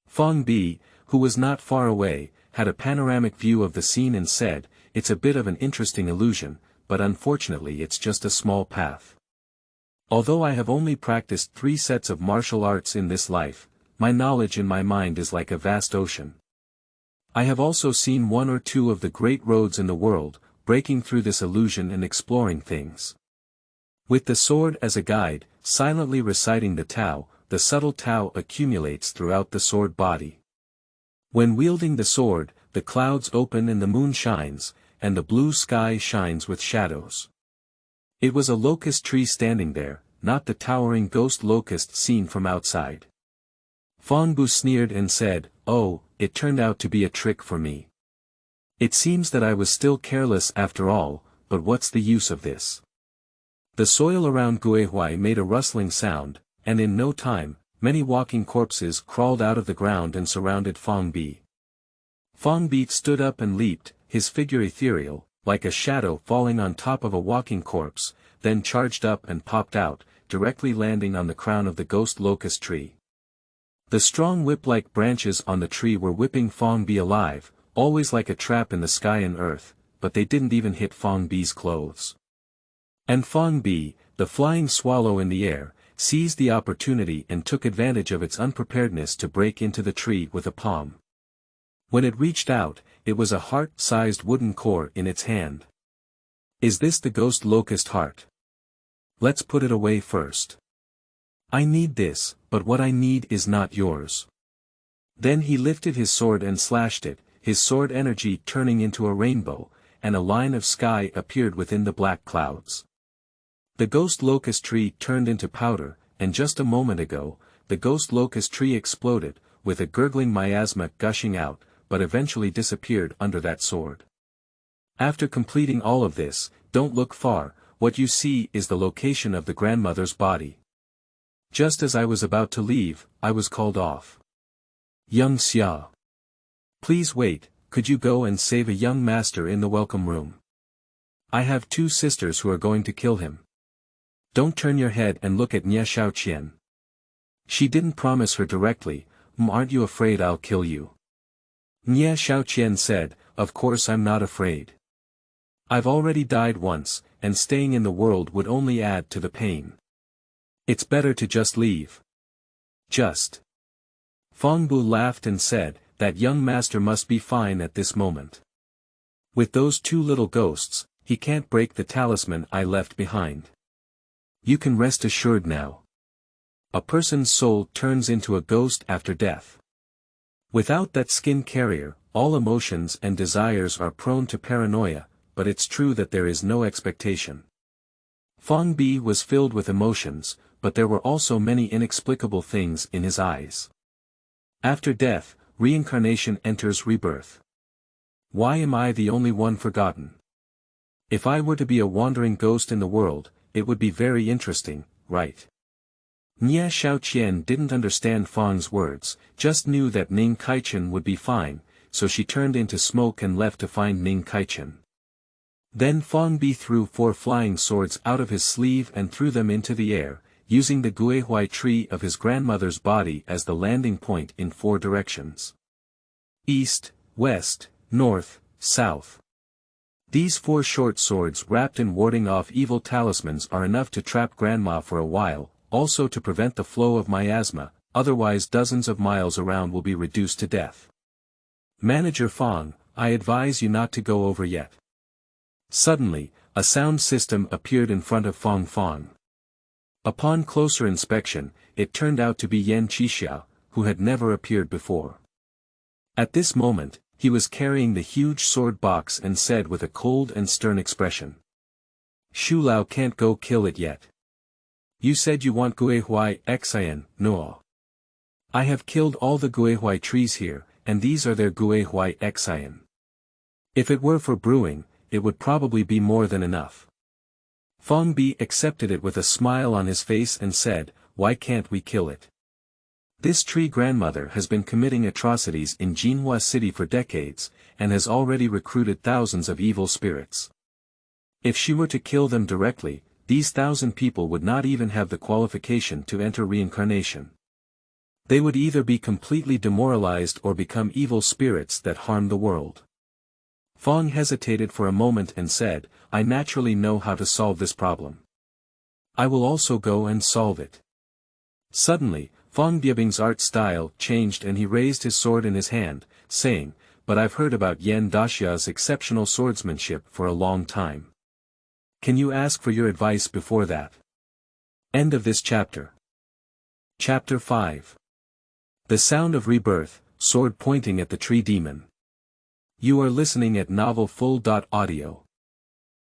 Fong Bi, who was not far away, had a panoramic view of the scene and said, it's a bit of an interesting illusion, but unfortunately it's just a small path. Although I have only practiced 3 sets of martial arts in this life, my knowledge in my mind is like a vast ocean. I have also seen 1 or 2 of the great roads in the world, breaking through this illusion and exploring things. With the sword as a guide, silently reciting the Tao, the subtle Tao accumulates throughout the sword body. When wielding the sword, the clouds open and the moon shines, and the blue sky shines with shadows. It was a locust tree standing there, not the towering ghost locust seen from outside. Fong Bu sneered and said, oh, it turned out to be a trick for me. It seems that I was still careless after all, but what's the use of this? The soil around Guihui made a rustling sound, and in no time, many walking corpses crawled out of the ground and surrounded Fong Bi. Fong Bi stood up and leaped, his figure ethereal, like a shadow falling on top of a walking corpse, then charged up and popped out, directly landing on the crown of the ghost locust tree. The strong whip-like branches on the tree were whipping Fong Bi alive, always like a trap in the sky and earth, but they didn't even hit Fong Bi's clothes. And Fong Bi, the flying swallow in the air, seized the opportunity and took advantage of its unpreparedness to break into the tree with a palm. When it reached out, it was a heart-sized wooden core in its hand. Is this the ghost locust heart? Let's put it away first. I need this, but what I need is not yours. Then he lifted his sword and slashed it, his sword energy turning into a rainbow, and a line of sky appeared within the black clouds. The ghost locust tree turned into powder, and just a moment ago, the ghost locust tree exploded, with a gurgling miasma gushing out, but eventually disappeared under that sword. After completing all of this, don't look far, what you see is the location of the grandmother's body. Just as I was about to leave, I was called off. Young Xia. Please wait, could you go and save a young master in the welcome room? I have 2 sisters who are going to kill him. Don't turn your head and look at Nye Xiaoqian. She didn't promise her directly, aren't you afraid I'll kill you? Nye Xiaoqian said, of course I'm not afraid. I've already died once, and staying in the world would only add to the pain. It's better to just leave. Just. Fong Bu laughed and said, that young master must be fine at this moment. With those 2 little ghosts, he can't break the talisman I left behind. You can rest assured now. A person's soul turns into a ghost after death. Without that skin carrier, all emotions and desires are prone to paranoia, but it's true that there is no expectation. Fong Bi was filled with emotions, but there were also many inexplicable things in his eyes. After death, reincarnation enters rebirth. Why am I the only one forgotten? If I were to be a wandering ghost in the world, it would be very interesting, right? Nye Xiaoqian didn't understand Fong's words, just knew that Ning Caichen would be fine, so she turned into smoke and left to find Ning Caichen. Then Fong Bi threw 4 flying swords out of his sleeve and threw them into the air, using the Guihui tree of his grandmother's body as the landing point in 4 directions. East, west, north, south. These 4 short swords wrapped in warding off evil talismans are enough to trap Grandma for a while, also to prevent the flow of miasma, otherwise dozens of miles around will be reduced to death. Manager Fong, I advise you not to go over yet. Suddenly, a sound system appeared in front of Fong Fong. Upon closer inspection, it turned out to be Yan Qixia, who had never appeared before. At this moment, he was carrying the huge sword box and said with a cold and stern expression. Shu Lao can't go kill it yet. You said you want Guihui Xian, no. I have killed all the Guihui trees here, and these are their Guihui Xian. If it were for brewing, it would probably be more than enough. Fong Bi accepted it with a smile on his face and said, why can't we kill it? This tree grandmother has been committing atrocities in Jinhua city for decades, and has already recruited thousands of evil spirits. If she were to kill them directly, these 1,000 people would not even have the qualification to enter reincarnation. They would either be completely demoralized or become evil spirits that harm the world. Fong hesitated for a moment and said, I naturally know how to solve this problem. I will also go and solve it. Suddenly, Fong Biabing's art style changed and he raised his sword in his hand, saying, but I've heard about Yan Daxia's exceptional swordsmanship for a long time. Can you ask for your advice before that? End of this chapter. Chapter 5. The Sound of Rebirth, Sword Pointing at the Tree Demon. You are listening at novelfull.audio.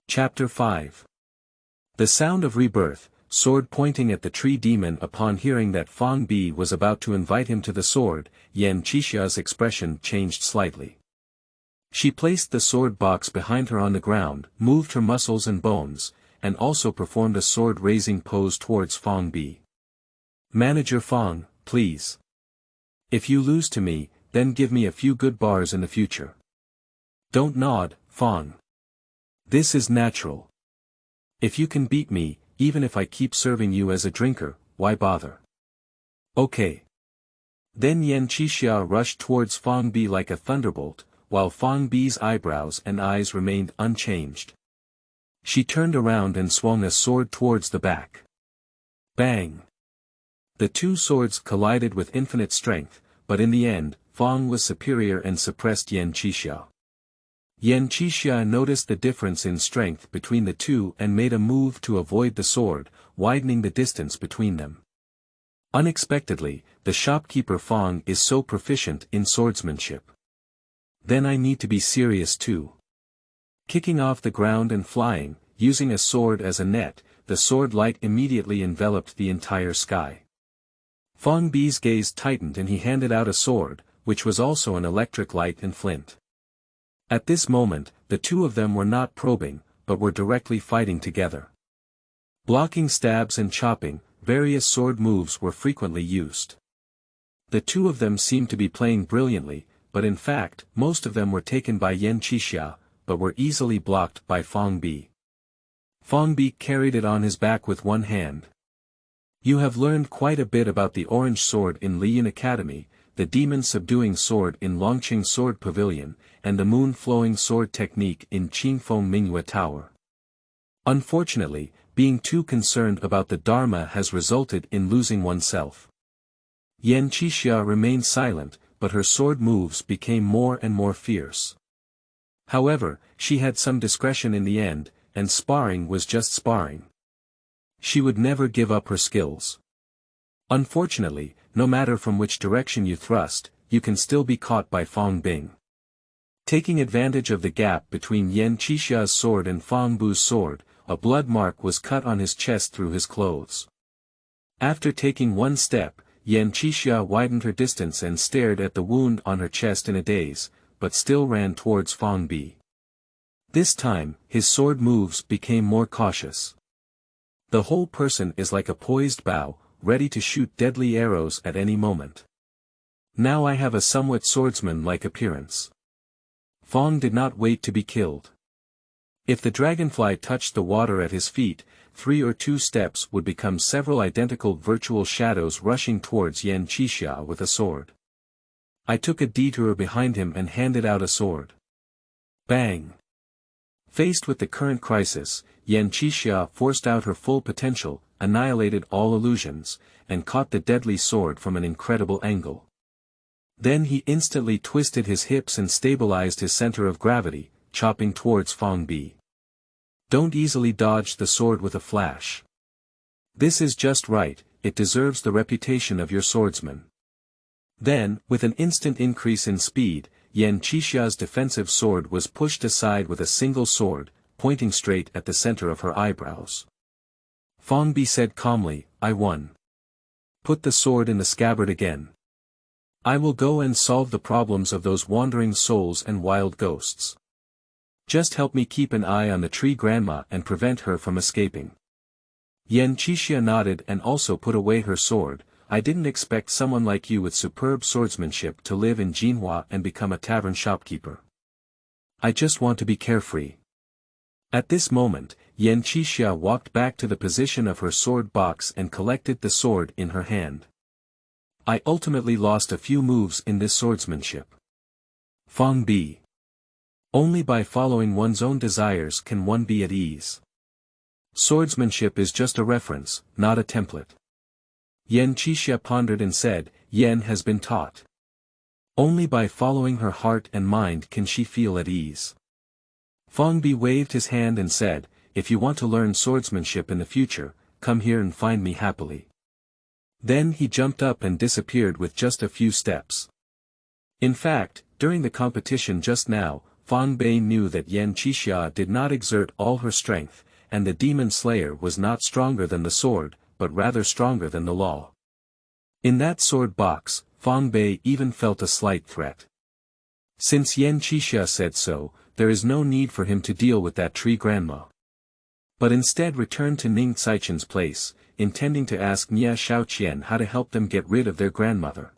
Chapter 5. The Sound of Rebirth, Sword Pointing at the Tree Demon. Upon hearing that Fong Bi was about to invite him to the sword, Yan Qixia's expression changed slightly. She placed the sword box behind her on the ground, moved her muscles and bones, and also performed a sword-raising pose towards Fong Bi. Manager Fong, please. If you lose to me, then give me a few good bars in the future. Don't nod, Fong. This is natural. If you can beat me, even if I keep serving you as a drinker, why bother? Okay. Then Yan Qixia rushed towards Fang Bi like a thunderbolt, while Fang Bi's eyebrows and eyes remained unchanged. She turned around and swung a sword towards the back. Bang! The two swords collided with infinite strength, but in the end, Fang was superior and suppressed Yan Qixia. Yan Qixia noticed the difference in strength between the two and made a move to avoid the sword, widening the distance between them. Unexpectedly, the shopkeeper Fang is so proficient in swordsmanship. Then I need to be serious too. Kicking off the ground and flying, using a sword as a net, the sword light immediately enveloped the entire sky. Fang Bi's gaze tightened and he handed out a sword, which was also an electric light and flint. At this moment, the two of them were not probing, but were directly fighting together. Blocking stabs and chopping, various sword moves were frequently used. The two of them seemed to be playing brilliantly, but in fact, most of them were taken by Yan Qixia, but were easily blocked by Fang Bi. Fang Bi carried it on his back with one hand. You have learned quite a bit about the orange sword in Liyun Academy, the demon subduing sword in Longqing Sword Pavilion, and the moon flowing sword technique in Qingfeng Mingyue Tower. Unfortunately, being too concerned about the Dharma has resulted in losing oneself. Yan Qixia remained silent, but her sword moves became more and more fierce. However, she had some discretion in the end, and sparring was just sparring. She would never give up her skills. Unfortunately, no matter from which direction you thrust, you can still be caught by Fang Bing. Taking advantage of the gap between Yan Qixia's sword and Fang Bu's sword, a blood mark was cut on his chest through his clothes. After taking one step, Yan Qixia widened her distance and stared at the wound on her chest in a daze, but still ran towards Fang Bi. This time, his sword moves became more cautious. The whole person is like a poised bow, ready to shoot deadly arrows at any moment. Now I have a somewhat swordsman-like appearance. Fang did not wait to be killed. If the dragonfly touched the water at his feet, 3 or 2 steps would become several identical virtual shadows rushing towards Yan Qixia with a sword. I took a detour behind him and handed out a sword. Bang! Faced with the current crisis, Yan Qixia forced out her full potential, annihilated all illusions, and caught the deadly sword from an incredible angle. Then he instantly twisted his hips and stabilized his center of gravity, chopping towards Fang Bi. Don't easily dodge the sword with a flash. This is just right, it deserves the reputation of your swordsman. Then, with an instant increase in speed, Yan Qixia's defensive sword was pushed aside with a single sword, pointing straight at the center of her eyebrows. Fang Bi said calmly, I won. Put the sword in the scabbard again. I will go and solve the problems of those wandering souls and wild ghosts. Just help me keep an eye on the tree grandma and prevent her from escaping. Yan Qixia nodded and also put away her sword. I didn't expect someone like you with superb swordsmanship to live in Jinhua and become a tavern shopkeeper. I just want to be carefree. At this moment, Yan Qixia walked back to the position of her sword box and collected the sword in her hand. I ultimately lost a few moves in this swordsmanship. Fang Bi. Only by following one's own desires can one be at ease. Swordsmanship is just a reference, not a template. Yan Qixia pondered and said, Yan has been taught. Only by following her heart and mind can she feel at ease. Fang Bi waved his hand and said, if you want to learn swordsmanship in the future, come here and find me happily. Then he jumped up and disappeared with just a few steps. In fact, during the competition just now, Fang Bei knew that Yan Qixia did not exert all her strength, and the demon slayer was not stronger than the sword, but rather stronger than the law. In that sword box, Fang Bei even felt a slight threat. Since Yan Qixia said so, there is no need for him to deal with that tree grandma. But instead returned to Ning Caichen's place, intending to ask Nia Shaoqian how to help them get rid of their grandmother.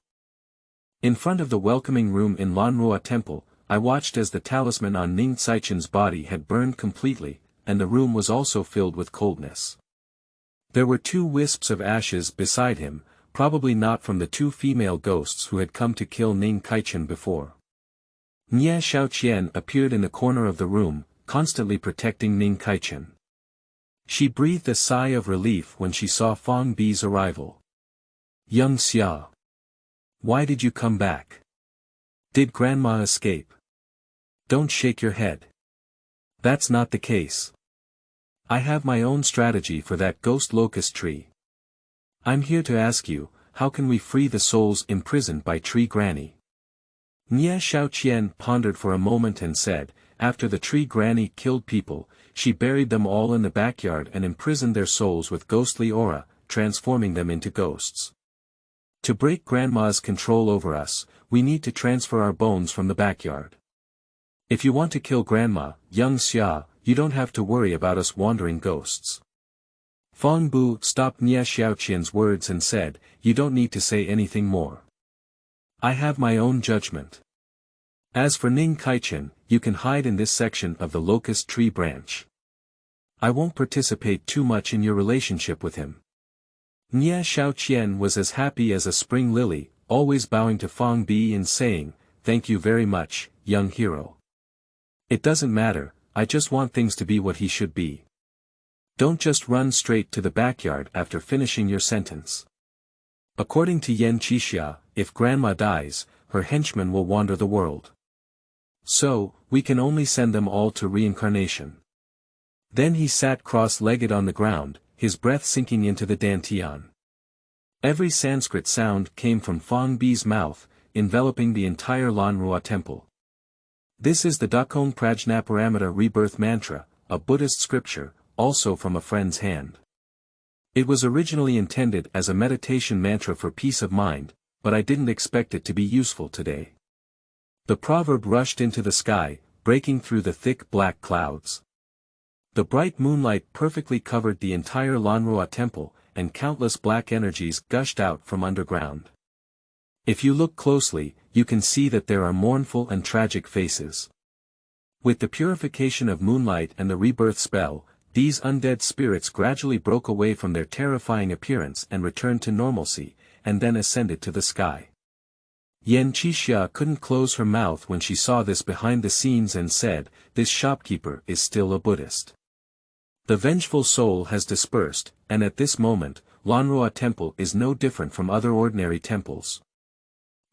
In front of the welcoming room in Lanruo Temple, I watched as the talisman on Ning Caichen's body had burned completely, and the room was also filled with coldness. There were 2 wisps of ashes beside him, probably not from the two female ghosts who had come to kill Ning Caichen before. Nia Xiaoqian appeared in the corner of the room, constantly protecting Ning Caichen. She breathed a sigh of relief when she saw Fang Bi's arrival. Young Xia. Why did you come back? Did Grandma escape? Don't shake your head. That's not the case. I have my own strategy for that ghost locust tree. I'm here to ask you, how can we free the souls imprisoned by Tree Granny? Nia Xiaoqian pondered for a moment and said, after the Tree Granny killed people, she buried them all in the backyard and imprisoned their souls with ghostly aura, transforming them into ghosts. To break Grandma's control over us, we need to transfer our bones from the backyard. If you want to kill Grandma, young Xia, you don't have to worry about us wandering ghosts. Fang Bu stopped Nia Xiaoqian's words and said, you don't need to say anything more. I have my own judgment. As for Ning Caichen, you can hide in this section of the locust tree branch. I won't participate too much in your relationship with him. Nia Xiaoqian was as happy as a spring lily, always bowing to Fang Bi and saying, thank you very much, young hero. It doesn't matter, I just want things to be what he should be. Don't just run straight to the backyard after finishing your sentence. According to Yan Qixia, if Grandma dies, her henchmen will wander the world. So, we can only send them all to reincarnation. Then he sat cross-legged on the ground, his breath sinking into the dantian. Every Sanskrit sound came from Fang Bi's mouth, enveloping the entire Lanruo temple. This is the Dakong Prajnaparamita Rebirth Mantra, a Buddhist scripture, also from a friend's hand. It was originally intended as a meditation mantra for peace of mind, but I didn't expect it to be useful today. The proverb rushed into the sky, breaking through the thick black clouds. The bright moonlight perfectly covered the entire Lanruo temple, and countless black energies gushed out from underground. If you look closely, you can see that there are mournful and tragic faces. With the purification of moonlight and the rebirth spell, these undead spirits gradually broke away from their terrifying appearance and returned to normalcy, and then ascended to the sky. Yan Qixia couldn't close her mouth when she saw this behind the scenes and said, this shopkeeper is still a Buddhist. The vengeful soul has dispersed, and at this moment, Lanruo Temple is no different from other ordinary temples.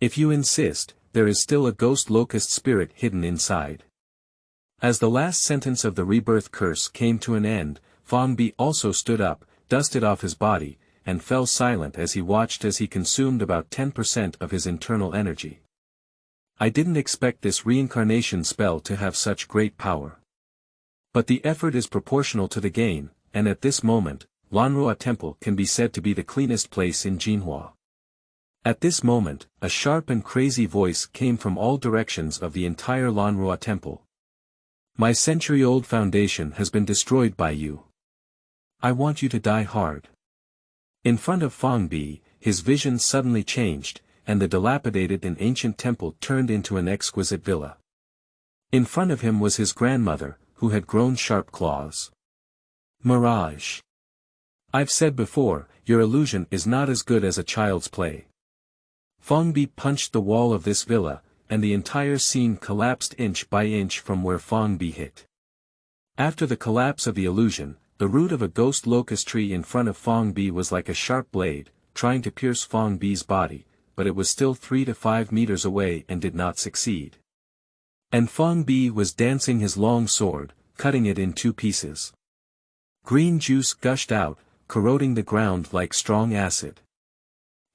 If you insist, there is still a ghost locust spirit hidden inside. As the last sentence of the rebirth curse came to an end, Fang Bi also stood up, dusted off his body, and fell silent as he watched as he consumed about 10% of his internal energy. I didn't expect this reincarnation spell to have such great power. But the effort is proportional to the gain, and at this moment, Lanruo Temple can be said to be the cleanest place in Jinhua. At this moment, a sharp and crazy voice came from all directions of the entire Lanruo Temple. My century-old foundation has been destroyed by you. I want you to die hard. In front of Fang Bi, his vision suddenly changed, and the dilapidated and ancient temple turned into an exquisite villa. In front of him was his grandmother, who had grown sharp claws. Mirage. I've said before, your illusion is not as good as a child's play. Fang Bi punched the wall of this villa, and the entire scene collapsed inch by inch from where Fang Bi hit. After the collapse of the illusion, the root of a ghost locust tree in front of Fang Bi was like a sharp blade, trying to pierce Fang Bi's body, but it was still 3 to 5 meters away and did not succeed. And Fang Bi was dancing his long sword, cutting it in 2 pieces. Green juice gushed out, corroding the ground like strong acid.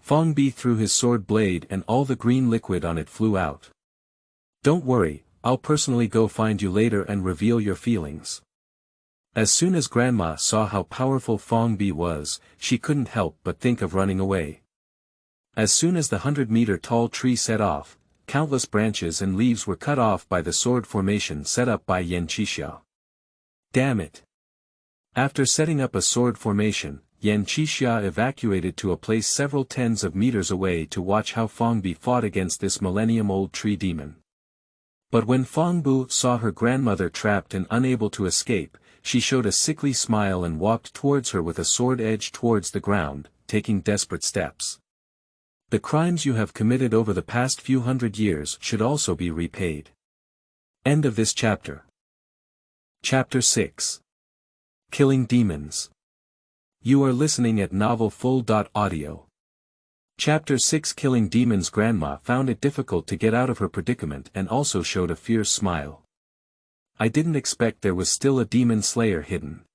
Fang Bi threw his sword blade and all the green liquid on it flew out. Don't worry, I'll personally go find you later and reveal your feelings. As soon as Grandma saw how powerful Fang Bi was, she couldn't help but think of running away. As soon as the 100-meter-tall tree set off, countless branches and leaves were cut off by the sword formation set up by Yan Qixia. Damn it! After setting up a sword formation, Yan Qixia evacuated to a place several tens of meters away to watch how Fang Bi fought against this millennium-old tree demon. But when Fang Bu saw her grandmother trapped and unable to escape, she showed a sickly smile and walked towards her with a sword edge towards the ground, taking desperate steps. The crimes you have committed over the past few hundred years should also be repaid. End of this chapter. Chapter 6. Killing Demons. You are listening at novelfull.audio. Chapter 6. Killing Demons. Grandma found it difficult to get out of her predicament and also showed a fierce smile. I didn't expect there was still a demon slayer hidden.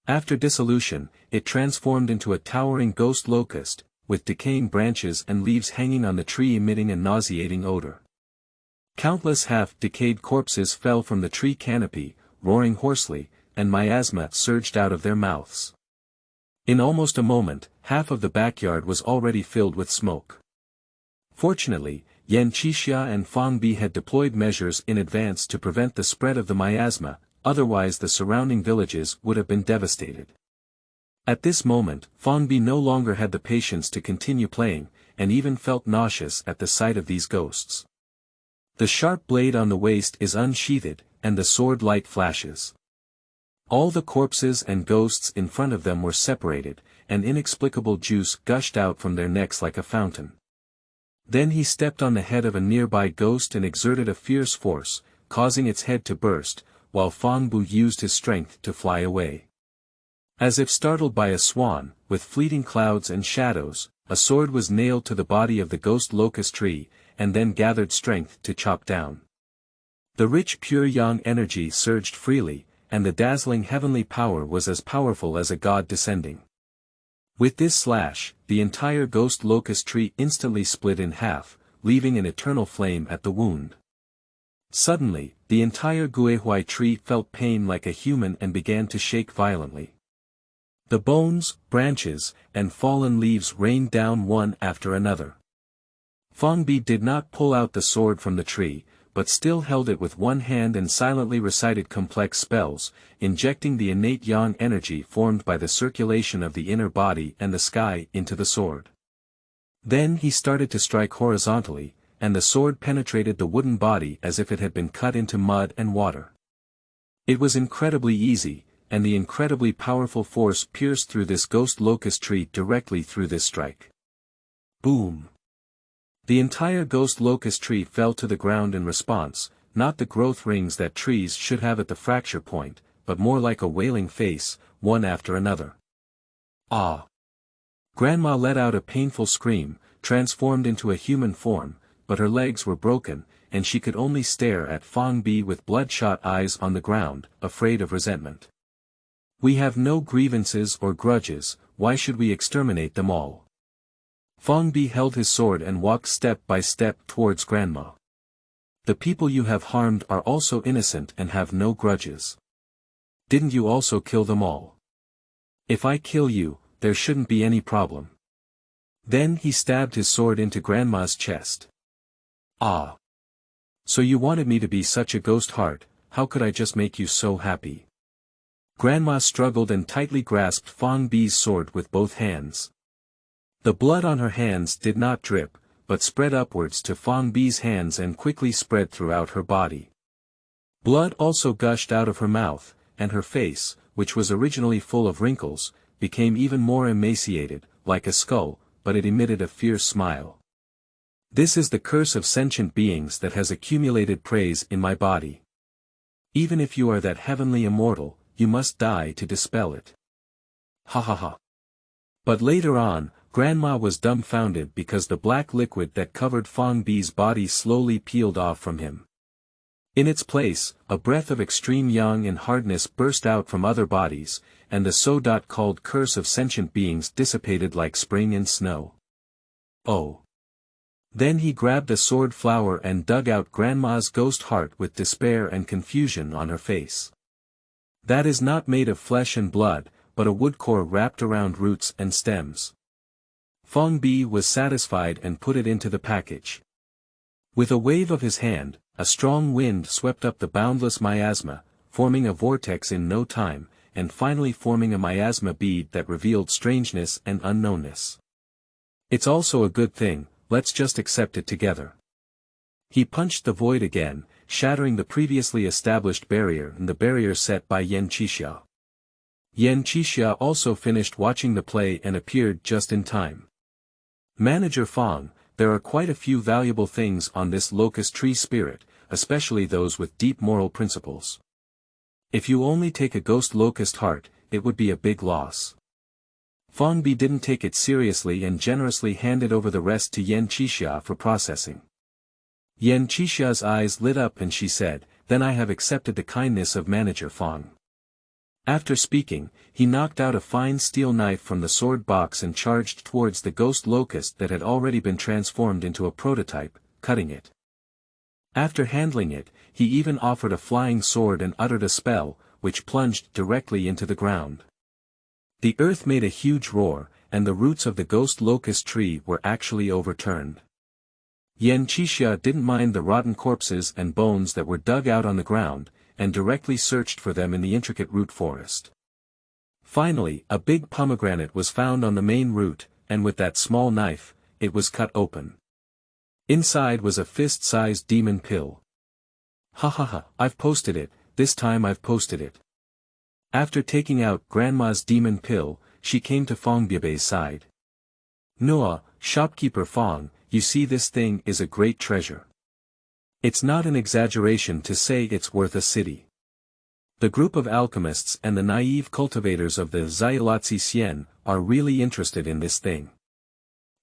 After dissolution, it transformed into a towering ghost locust, with decaying branches and leaves hanging on the tree emitting a nauseating odor. Countless half-decayed corpses fell from the tree canopy, roaring hoarsely, and miasma surged out of their mouths. In almost a moment, half of the backyard was already filled with smoke. Fortunately, Yan Qixia and Fang Bi had deployed measures in advance to prevent the spread of the miasma, otherwise the surrounding villages would have been devastated. At this moment, Fang Bi no longer had the patience to continue playing, and even felt nauseous at the sight of these ghosts. The sharp blade on the waist is unsheathed, and the sword light flashes. All the corpses and ghosts in front of them were separated, and inexplicable juice gushed out from their necks like a fountain. Then he stepped on the head of a nearby ghost and exerted a fierce force, causing its head to burst, while Fang Bu used his strength to fly away. As if startled by a swan, with fleeting clouds and shadows, a sword was nailed to the body of the ghost locust tree, and then gathered strength to chop down. The rich pure yang energy surged freely, and the dazzling heavenly power was as powerful as a god descending. With this slash, the entire ghost locust tree instantly split in half, leaving an eternal flame at the wound. Suddenly, the entire Guihui tree felt pain like a human and began to shake violently. The bones, branches, and fallen leaves rained down one after another. Fang Bi did not pull out the sword from the tree, but still held it with one hand and silently recited complex spells, injecting the innate yang energy formed by the circulation of the inner body and the sky into the sword. Then he started to strike horizontally, and the sword penetrated the wooden body as if it had been cut into mud and water. It was incredibly easy, and the incredibly powerful force pierced through this ghost locust tree directly through this strike. Boom! The entire ghost locust tree fell to the ground in response, not the growth rings that trees should have at the fracture point, but more like a wailing face, one after another. Ah! Grandma let out a painful scream, transformed into a human form, but her legs were broken, and she could only stare at Fang Bi with bloodshot eyes on the ground, afraid of resentment. We have no grievances or grudges, why should we exterminate them all? Fang Bi held his sword and walked step by step towards Grandma. The people you have harmed are also innocent and have no grudges. Didn't you also kill them all? If I kill you, there shouldn't be any problem. Then he stabbed his sword into Grandma's chest. Ah! So you wanted me to be such a ghost heart, how could I just make you so happy? Grandma struggled and tightly grasped Fang Bi's sword with both hands. The blood on her hands did not drip, but spread upwards to Fang Bi's hands and quickly spread throughout her body. Blood also gushed out of her mouth, and her face, which was originally full of wrinkles, became even more emaciated, like a skull, but it emitted a fierce smile. This is the curse of sentient beings that has accumulated praise in my body. Even if you are that heavenly immortal, you must die to dispel it. Ha ha ha. But later on, Grandma was dumbfounded because the black liquid that covered Fang Bi's body slowly peeled off from him. In its place, a breath of extreme yang and hardness burst out from other bodies, and the so-called curse of sentient beings dissipated like spring and snow. Oh. Then he grabbed a sword flower and dug out Grandma's ghost heart with despair and confusion on her face. That is not made of flesh and blood, but a wood core wrapped around roots and stems. Fang Bi was satisfied and put it into the package. With a wave of his hand, a strong wind swept up the boundless miasma, forming a vortex in no time, and finally forming a miasma bead that revealed strangeness and unknownness. It's also a good thing, let's just accept it together. He punched the void again, shattering the previously established barrier and the barrier set by Yan Qixia. Yan Qixia also finished watching the play and appeared just in time. Manager Fong, there are quite a few valuable things on this locust tree spirit, especially those with deep moral principles. If you only take a ghost locust heart, it would be a big loss. Fong Bi didn't take it seriously and generously handed over the rest to Yan Qixia for processing. Yan Qixia's eyes lit up and she said, "Then I have accepted the kindness of Manager Fong." After speaking, he knocked out a fine steel knife from the sword box and charged towards the ghost locust that had already been transformed into a prototype, cutting it. After handling it, he even offered a flying sword and uttered a spell, which plunged directly into the ground. The earth made a huge roar, and the roots of the ghost locust tree were actually overturned. Yan Qixia didn't mind the rotten corpses and bones that were dug out on the ground, and directly searched for them in the intricate root forest. Finally, a big pomegranate was found on the main root, and with that small knife, it was cut open. Inside was a fist-sized demon pill. "Ha ha ha, I've posted it, this time I've posted it." After taking out Grandma's demon pill, she came to Fong Biebei's side. "Noah, shopkeeper Fong, you see this thing is a great treasure. It's not an exaggeration to say it's worth a city. The group of alchemists and the naive cultivators of the Xiaolatzi Xian are really interested in this thing.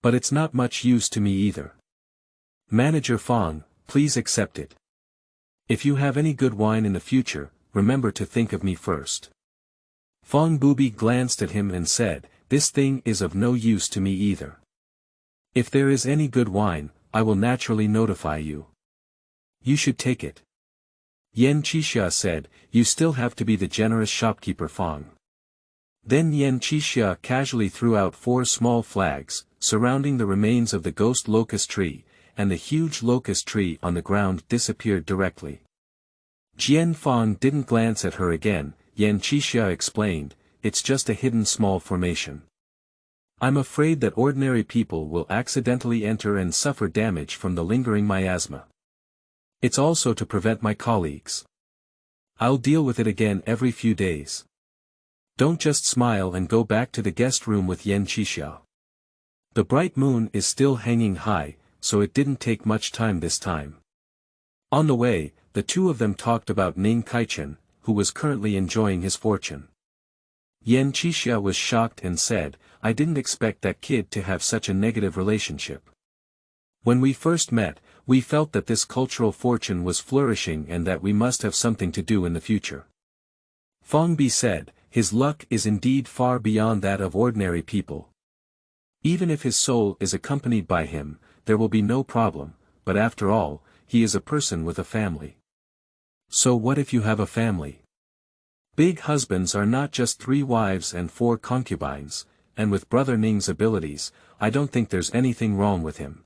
But it's not much use to me either. Manager Fong, please accept it. If you have any good wine in the future, remember to think of me first." Fong Bubi glanced at him and said, "This thing is of no use to me either. If there is any good wine, I will naturally notify you. You should take it." Yan Qixia said, "You still have to be the generous shopkeeper Fong." Then Yan Qixia casually threw out 4 small flags, surrounding the remains of the ghost locust tree, and the huge locust tree on the ground disappeared directly. Jian Fong didn't glance at her again. Yan Qixia explained, "It's just a hidden small formation. I'm afraid that ordinary people will accidentally enter and suffer damage from the lingering miasma. It's also to prevent my colleagues. I'll deal with it again every few days. Don't just smile and go back to the guest room with Yan Qixia. The bright moon is still hanging high, so it didn't take much time this time." On the way, the two of them talked about Ning Caichen, who was currently enjoying his fortune. Yan Qixia was shocked and said, "I didn't expect that kid to have such a negative relationship. When we first met, we felt that this cultural fortune was flourishing and that we must have something to do in the future." Fong Bi said, "His luck is indeed far beyond that of ordinary people. Even if his soul is accompanied by him, there will be no problem, but after all, he is a person with a family. So what if you have a family? Big husbands are not just 3 wives and 4 concubines, and with Brother Ning's abilities, I don't think there's anything wrong with him."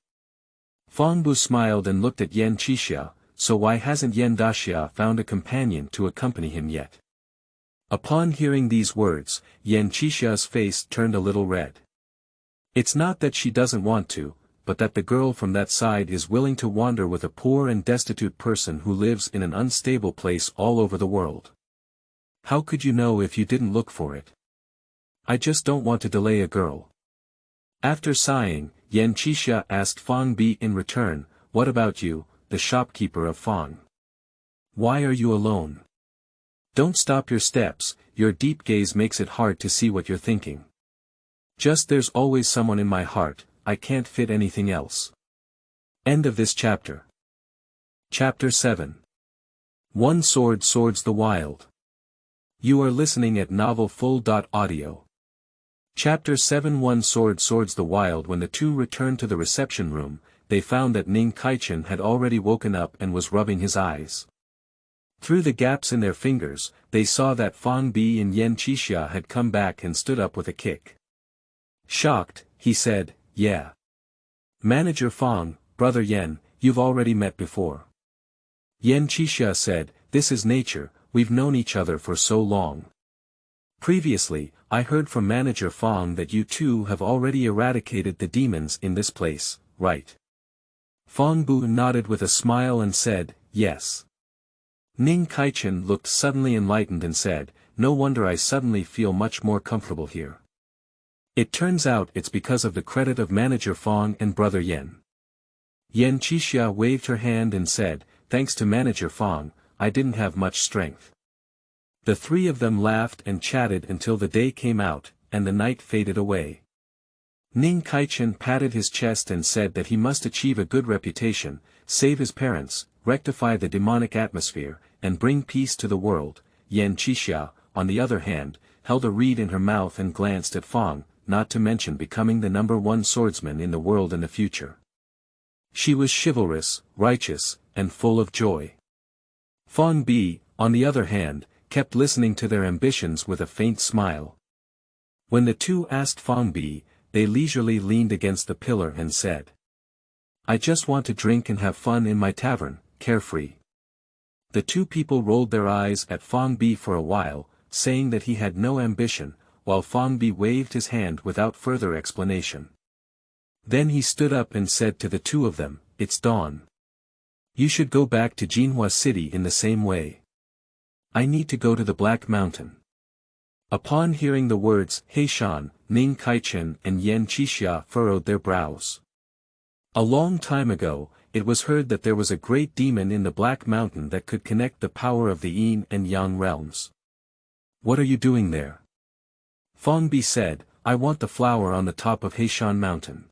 Fong Bu smiled and looked at Yan Qixia, "So why hasn't Yan Daxia found a companion to accompany him yet?" Upon hearing these words, Yan Qixia's face turned a little red. "It's not that she doesn't want to, but that the girl from that side is willing to wander with a poor and destitute person who lives in an unstable place all over the world. How could you know if you didn't look for it? I just don't want to delay a girl." After sighing, Yan Qixia asked Fong Bi in return, "What about you, the shopkeeper of Fong? Why are you alone? Don't stop your steps, your deep gaze makes it hard to see what you're thinking. Just there's always someone in my heart, I can't fit anything else." End of this chapter. Chapter 7. One Sword Swords the Wild. You are listening at novelfull.audio. Chapter 7. One Sword Swords the Wild. When the two returned to the reception room, they found that Ning Caichen had already woken up and was rubbing his eyes. Through the gaps in their fingers, they saw that Fong Bi and Yan Qixia had come back and stood up with a kick. Shocked, he said, "Yeah. Manager Fong, Brother Yan, you've already met before." Yan Qixia said, "This is nature, we've known each other for so long. Previously, I heard from Manager Fong that you two have already eradicated the demons in this place, right?" Fong Bu nodded with a smile and said, "Yes." Ning Caichen looked suddenly enlightened and said, "No wonder I suddenly feel much more comfortable here. It turns out it's because of the credit of Manager Fong and Brother Yen. Yan Qixia waved her hand and said, "Thanks to Manager Fong, I didn't have much strength." The three of them laughed and chatted until the day came out, and the night faded away. Ning Caichen patted his chest and said that he must achieve a good reputation, save his parents, rectify the demonic atmosphere, and bring peace to the world. Yan Qixia, on the other hand, held a reed in her mouth and glanced at Fong, not to mention becoming the #1 swordsman in the world in the future. She was chivalrous, righteous, and full of joy. Fong Bi, on the other hand, kept listening to their ambitions with a faint smile. When the two asked Fong Bi, they leisurely leaned against the pillar and said, "I just want to drink and have fun in my tavern, carefree." The two people rolled their eyes at Fong Bi for a while, saying that he had no ambition, while Fong Bi waved his hand without further explanation. Then he stood up and said to the two of them, "It's dawn. You should go back to Jinhua City in the same way. I need to go to the Black Mountain." Upon hearing the words Heishan, Ning Caichen and Yan Qixia furrowed their brows. A long time ago, it was heard that there was a great demon in the Black Mountain that could connect the power of the Yin and Yang realms. "What are you doing there?" Fong Bi said, "I want the flower on the top of Heishan Mountain."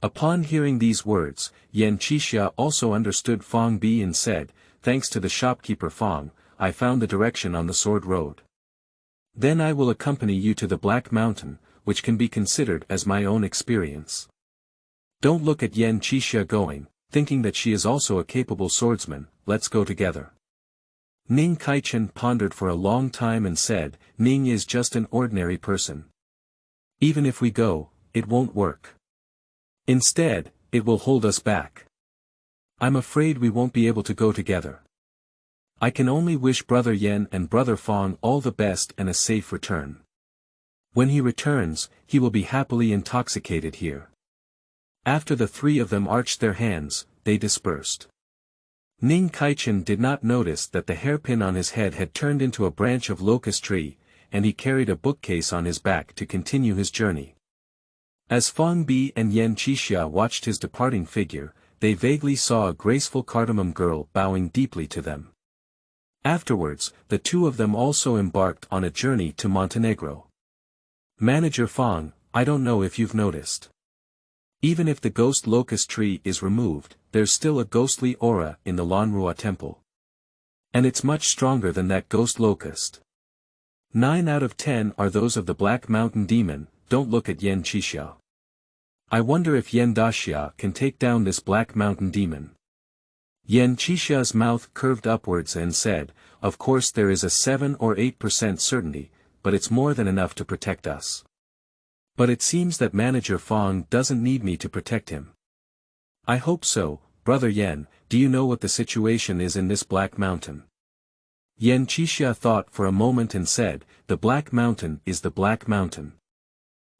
Upon hearing these words, Yan Qixia also understood Fong Bi and said, "Thanks to the shopkeeper Fong, I found the direction on the Sword Road. Then I will accompany you to the Black Mountain, which can be considered as my own experience." Don't look at Yan Qixia going, thinking that she is also a capable swordsman. "Let's go together." Ning Caichen pondered for a long time and said, "Ning is just an ordinary person. Even if we go, it won't work. Instead, it will hold us back. I'm afraid we won't be able to go together. I can only wish Brother Yen and Brother Fong all the best and a safe return. When he returns, he will be happily intoxicated here." After the three of them arched their hands, they dispersed. Ning Caichen did not notice that the hairpin on his head had turned into a branch of locust tree, and he carried a bookcase on his back to continue his journey. As Fong Bi and Yan Qixia watched his departing figure, they vaguely saw a graceful cardamom girl bowing deeply to them. Afterwards, the two of them also embarked on a journey to Montenegro. "Manager Fong, I don't know if you've noticed. Even if the ghost locust tree is removed, there's still a ghostly aura in the Lanruo temple. And it's much stronger than that ghost locust. 9 out of 10 are those of the Black Mountain demon." Don't look at Yan Qixia. "I wonder if Yan Daxia can take down this Black Mountain demon." Yan Qixia's mouth curved upwards and said, "Of course there is a 7 or 8% certainty, but it's more than enough to protect us. But it seems that Manager Fong doesn't need me to protect him." "I hope so, Brother Yen. Do you know what the situation is in this Black Mountain?" Yan Qixia thought for a moment and said, "The Black Mountain is the Black Mountain.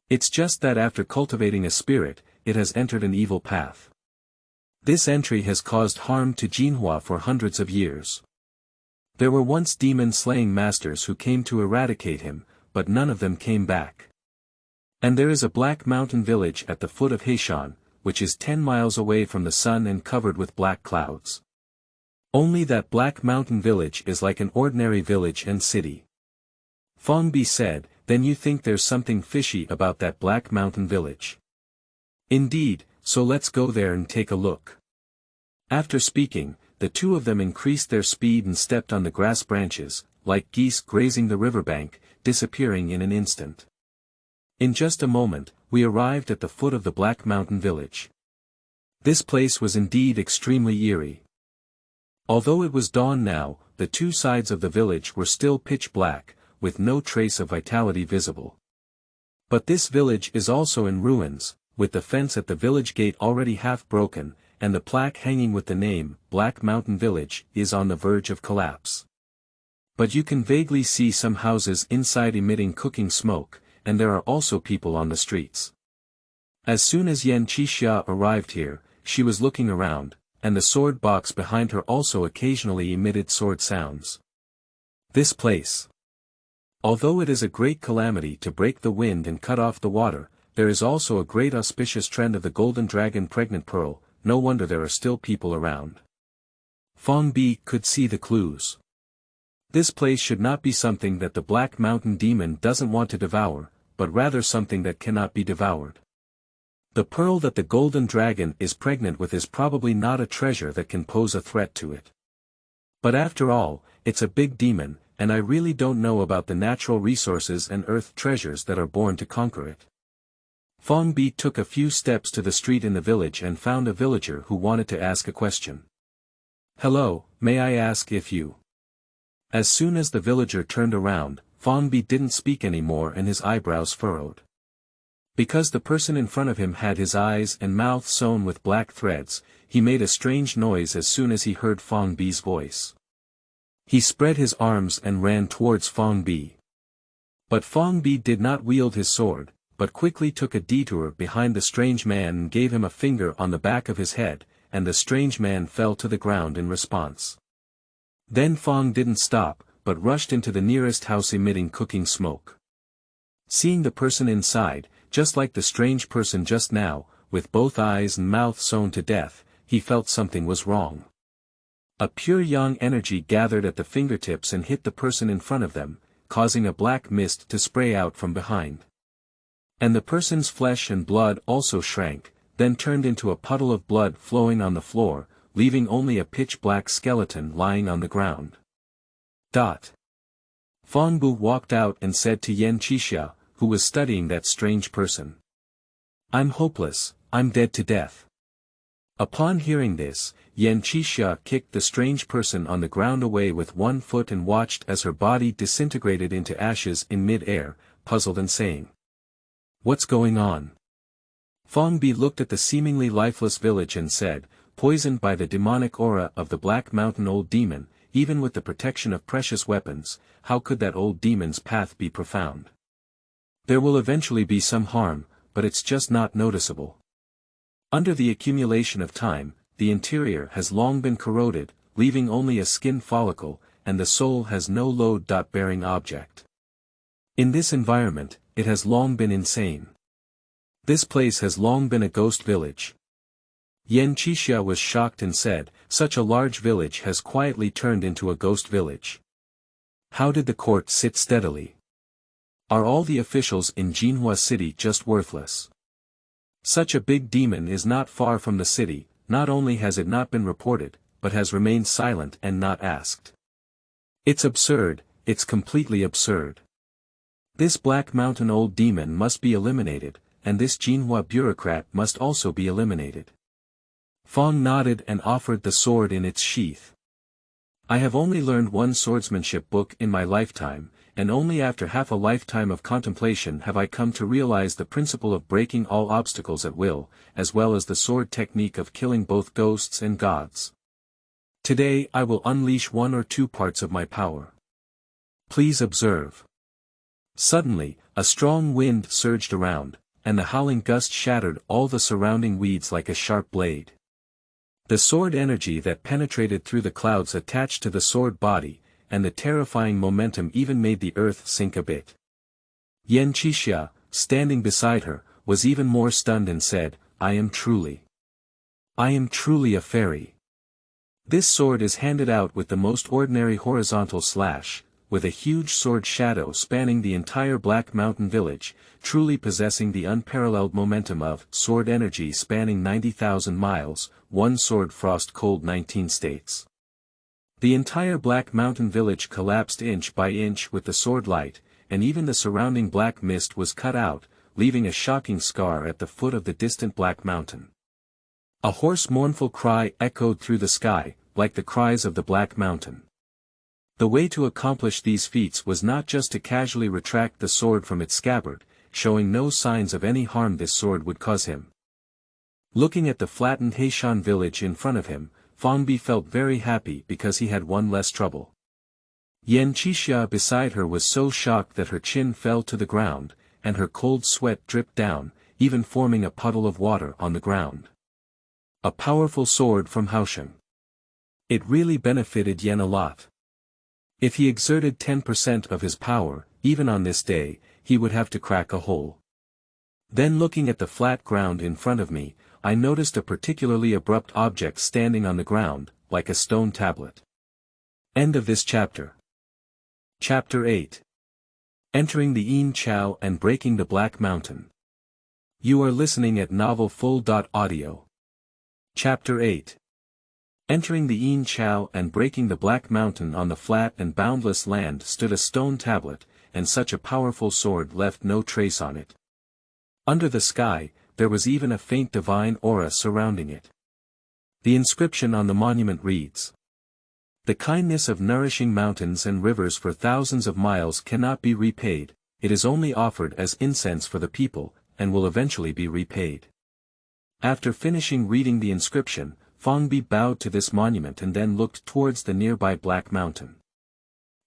It's just that after cultivating a spirit, it has entered an evil path. This entry has caused harm to Jinhua for hundreds of years. There were once demon-slaying masters who came to eradicate him, but none of them came back. And there is a Black Mountain village at the foot of Heishan, which is 10 miles away from the sun and covered with black clouds. Only that Black Mountain village is like an ordinary village and city." Fong Bi said, "Then you think there's something fishy about that Black Mountain village?" "Indeed, so let's go there and take a look." After speaking, the two of them increased their speed and stepped on the grass branches, like geese grazing the riverbank, disappearing in an instant. In just a moment, we arrived at the foot of the Black Mountain village. This place was indeed extremely eerie. Although it was dawn now, the two sides of the village were still pitch black, with no trace of vitality visible. But this village is also in ruins, with the fence at the village gate already half broken, and the plaque hanging with the name, Black Mountain Village, is on the verge of collapse. But you can vaguely see some houses inside emitting cooking smoke, and there are also people on the streets. As soon as Yan Qixia arrived here, she was looking around, and the sword box behind her also occasionally emitted sword sounds. This place. Although it is a great calamity to break the wind and cut off the water, there is also a great auspicious trend of the golden dragon pregnant pearl, no wonder there are still people around. Fong Bi could see the clues. This place should not be something that the Black Mountain Demon doesn't want to devour, but rather something that cannot be devoured. The pearl that the golden dragon is pregnant with is probably not a treasure that can pose a threat to it. But after all, it's a big demon, and I really don't know about the natural resources and earth treasures that are born to conquer it. Fong Bi took a few steps to the street in the village and found a villager who wanted to ask a question. "Hello, may I ask if you..." As soon as the villager turned around, Fong Bi didn't speak anymore and his eyebrows furrowed. Because the person in front of him had his eyes and mouth sewn with black threads, he made a strange noise as soon as he heard Fong Bi's voice. He spread his arms and ran towards Fong Bi. But Fong Bi did not wield his sword, but quickly took a detour behind the strange man and gave him a finger on the back of his head, and the strange man fell to the ground in response. Then Fong didn't stop, but rushed into the nearest house emitting cooking smoke. Seeing the person inside, just like the strange person just now, with both eyes and mouth sewn to death, he felt something was wrong. A pure yang energy gathered at the fingertips and hit the person in front of them, causing a black mist to spray out from behind. And the person's flesh and blood also shrank, then turned into a puddle of blood flowing on the floor, leaving only a pitch-black skeleton lying on the ground. Fong Bu walked out and said to Yan Qixia, who was studying that strange person. "I'm hopeless, I'm dead to death." Upon hearing this, Yan Qixia kicked the strange person on the ground away with one foot and watched as her body disintegrated into ashes in mid-air, puzzled and saying, "What's going on?" Fong Bi looked at the seemingly lifeless village and said, "Poisoned by the demonic aura of the Black Mountain Old Demon, even with the protection of precious weapons, how could that old demon's path be profound? There will eventually be some harm, but it's just not noticeable. Under the accumulation of time, the interior has long been corroded, leaving only a skin follicle, and the soul has no load-bearing object. In this environment, it has long been insane. This place has long been a ghost village." Yan Qixia was shocked and said, "Such a large village has quietly turned into a ghost village. How did the court sit steadily? Are all the officials in Jinhua city just worthless? Such a big demon is not far from the city, not only has it not been reported, but has remained silent and not asked. It's absurd, it's completely absurd. This Black Mountain Old Demon must be eliminated, and this Jinhua bureaucrat must also be eliminated." Fong nodded and offered the sword in its sheath. "I have only learned one swordsmanship book in my lifetime, and only after half a lifetime of contemplation have I come to realize the principle of breaking all obstacles at will, as well as the sword technique of killing both ghosts and gods. Today I will unleash one or two parts of my power. Please observe." Suddenly, a strong wind surged around, and the howling gust shattered all the surrounding weeds like a sharp blade. The sword energy that penetrated through the clouds attached to the sword body, and the terrifying momentum even made the earth sink a bit. Yan Qixia, standing beside her, was even more stunned and said, I am truly a fairy. This sword is handed out with the most ordinary horizontal slash, with a huge sword shadow spanning the entire Black Mountain village, truly possessing the unparalleled momentum of sword energy spanning 90,000 miles, one sword frost cold 19 states. The entire Black Mountain village collapsed inch by inch with the sword light, and even the surrounding black mist was cut out, leaving a shocking scar at the foot of the distant Black Mountain. A hoarse mournful cry echoed through the sky, like the cries of the Black Mountain. The way to accomplish these feats was not just to casually retract the sword from its scabbard, showing no signs of any harm this sword would cause him. Looking at the flattened Heishan village in front of him, Fong Bi felt very happy because he had one less trouble. Yan Qixia beside her was so shocked that her chin fell to the ground, and her cold sweat dripped down, even forming a puddle of water on the ground. A powerful sword from Haoshan. It really benefited Yan a lot. If he exerted 10% of his power, even on this day, he would have to crack a hole. Then looking at the flat ground in front of me, I noticed a particularly abrupt object standing on the ground, like a stone tablet. End of this chapter. Chapter 8. Entering the Yin Chao and Breaking the Black Mountain. You are listening at novelfull.audio. Chapter 8. Entering the Yin Chao and breaking the Black Mountain. On the flat and boundless land stood a stone tablet, and such a powerful sword left no trace on it. Under the sky, there was even a faint divine aura surrounding it. The inscription on the monument reads, "The kindness of nourishing mountains and rivers for thousands of miles cannot be repaid, it is only offered as incense for the people, and will eventually be repaid." After finishing reading the inscription, Fang Bi bowed to this monument and then looked towards the nearby Black Mountain.